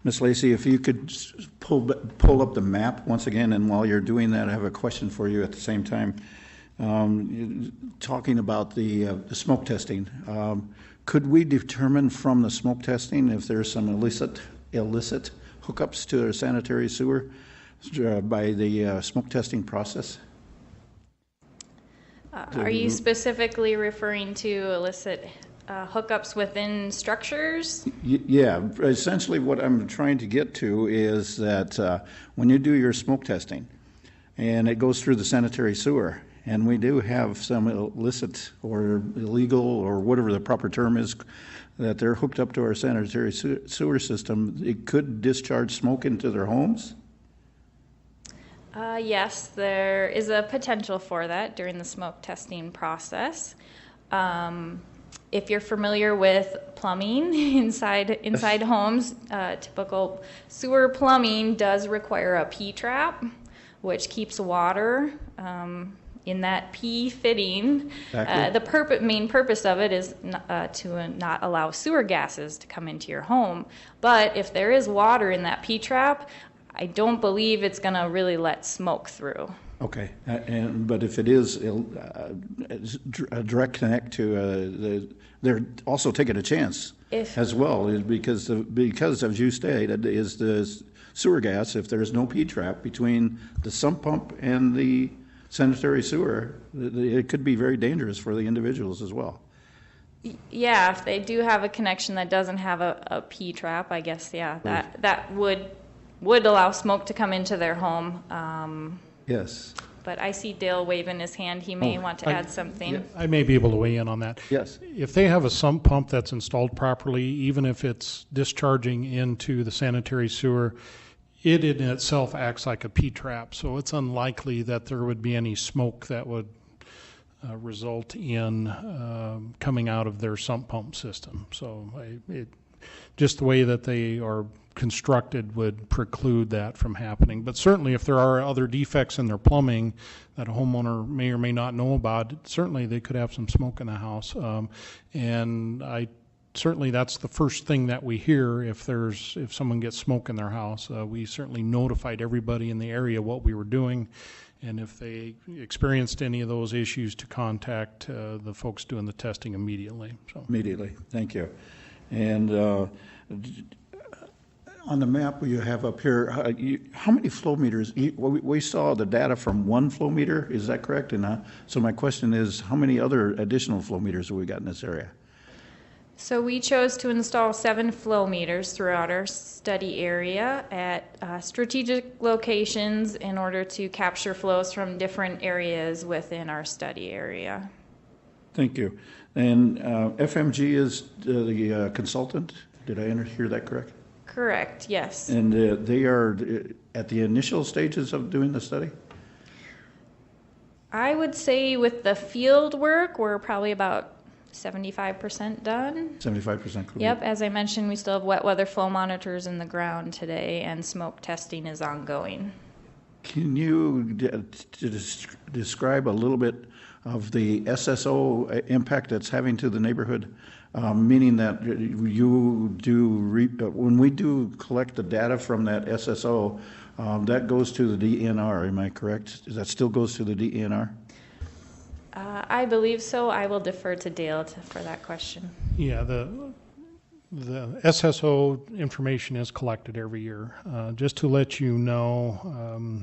Ms. Lacey, if you could pull up the map once again, and while you're doing that, I have a question for you at the same time. Talking about the smoke testing, could we determine from the smoke testing if there's some illicit hookups to our sanitary sewer by the smoke testing process? Are you specifically referring to illicit hookups within structures? Yeah, essentially what I'm trying to get to is that when you do your smoke testing and it goes through the sanitary sewer, and we do have some illicit or illegal or whatever the proper term is, that they're hooked up to our sanitary sewer system, it could discharge smoke into their homes? Yes, there is a potential for that during the smoke testing process. If you're familiar with plumbing inside homes, typical sewer plumbing does require a P-trap, which keeps water in that P fitting. Exactly. The main purpose of it is to not allow sewer gases to come into your home. But if there is water in that P-trap, I don't believe it's going to really let smoke through. Okay, but if it is a direct connect to they're also taking a chance as well, because as you stated, is the sewer gas, if there's no P-trap between the sump pump and the sanitary sewer, it could be very dangerous for the individuals as well. Yeah, if they do have a connection that doesn't have a P-trap, I guess, yeah, that would allow smoke to come into their home. Yes. But I see Dale waving his hand. He may want to add something. I may be able to weigh in on that. Yes. If they have a sump pump that's installed properly, even if it's discharging into the sanitary sewer, it in itself acts like a P-trap, so it's unlikely that there would be any smoke that would result in coming out of their sump pump system. So just the way that they are constructed would preclude that from happening. But certainly if there are other defects in their plumbing that a homeowner may or may not know about, certainly they could have some smoke in the house. And certainly that's the first thing that we hear if someone gets smoke in their house. We certainly notified everybody in the area what we were doing, and if they experienced any of those issues, to contact the folks doing the testing immediately. So. Immediately, thank you. And on the map you have up here, how many flow meters? We saw the data from one flow meter, is that correct? And so my question is, how many other additional flow meters have we got in this area? So we chose to install 7 flow meters throughout our study area at strategic locations in order to capture flows from different areas within our study area. Thank you. And FMG is the consultant? Did I hear that correct? Correct, yes. And they are at the initial stages of doing the study? I would say with the field work, we're probably about 75% done. 75% complete? Yep, as I mentioned, we still have wet weather flow monitors in the ground today, and smoke testing is ongoing. Can you describe a little bit of the SSO impact that's having to the neighborhood? Meaning that you do, when we do collect the data from that SSO, that goes to the DNR, am I correct? That still goes to the DNR? I believe so. I will defer to Dale for that question. Yeah, the SSO information is collected every year. Just to let you know,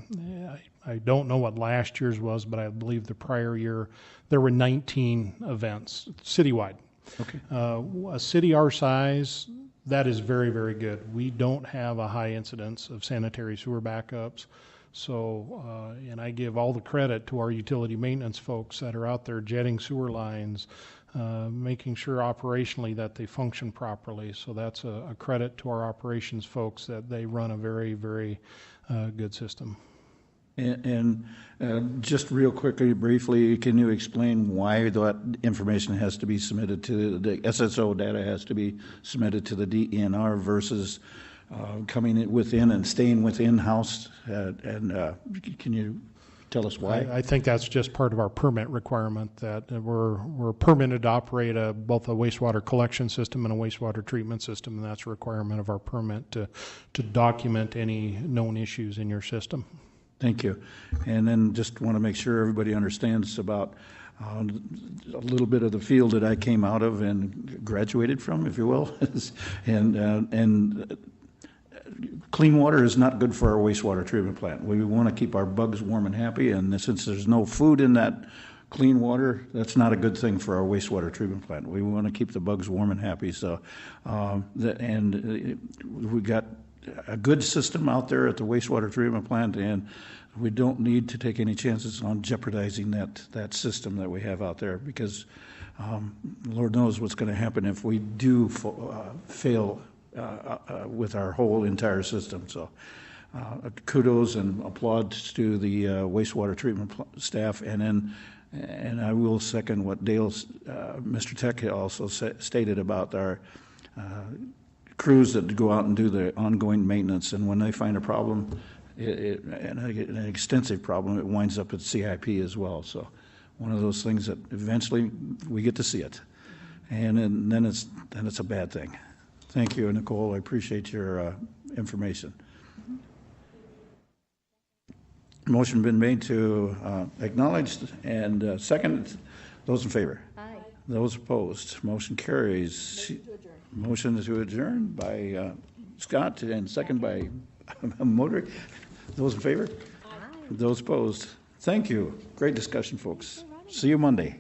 I don't know what last year's was, but I believe the prior year there were 19 events citywide. Okay. A city our size, that is very, very good. We don't have a high incidence of sanitary sewer backups. So, and I give all the credit to our utility maintenance folks that are out there jetting sewer lines, making sure operationally that they function properly. So that's a credit to our operations folks that they run a very, very good system. And just real quickly, briefly, can you explain why that information has to be submitted to the SSO data has to be submitted to the DNR versus coming within and staying within house? And can you tell us why? I think that's just part of our permit requirement that we're permitted to operate both a wastewater collection system and a wastewater treatment system, and that's a requirement of our permit to document any known issues in your system. Thank you. And then just want to make sure everybody understands about a little bit of the field that I came out of and graduated from, if you will. and clean water is not good for our wastewater treatment plant. We want to keep our bugs warm and happy, and since there's no food in that clean water, that's not a good thing for our wastewater treatment plant. We want to keep the bugs warm and happy. So, we got a good system out there at the wastewater treatment plant, and we don't need to take any chances on jeopardizing that system that we have out there, because Lord knows what's going to happen if we do fail with our whole entire system. So kudos and applause to the wastewater treatment staff, and I will second what Mr. Tech also stated about our crews that go out and do the ongoing maintenance, and when they find a problem, an extensive problem, it winds up at CIP as well. So one of those things that eventually we get to see it, and then it's a bad thing. Thank you, Nicole. I appreciate your information. Motion been made to acknowledge and second. Those in favor? Aye. Those opposed? Motion carries. Motion to adjourn by Scott and second by Modrick. Those in favor? Aye. Those opposed? Thank you. Great discussion, folks. See you Monday.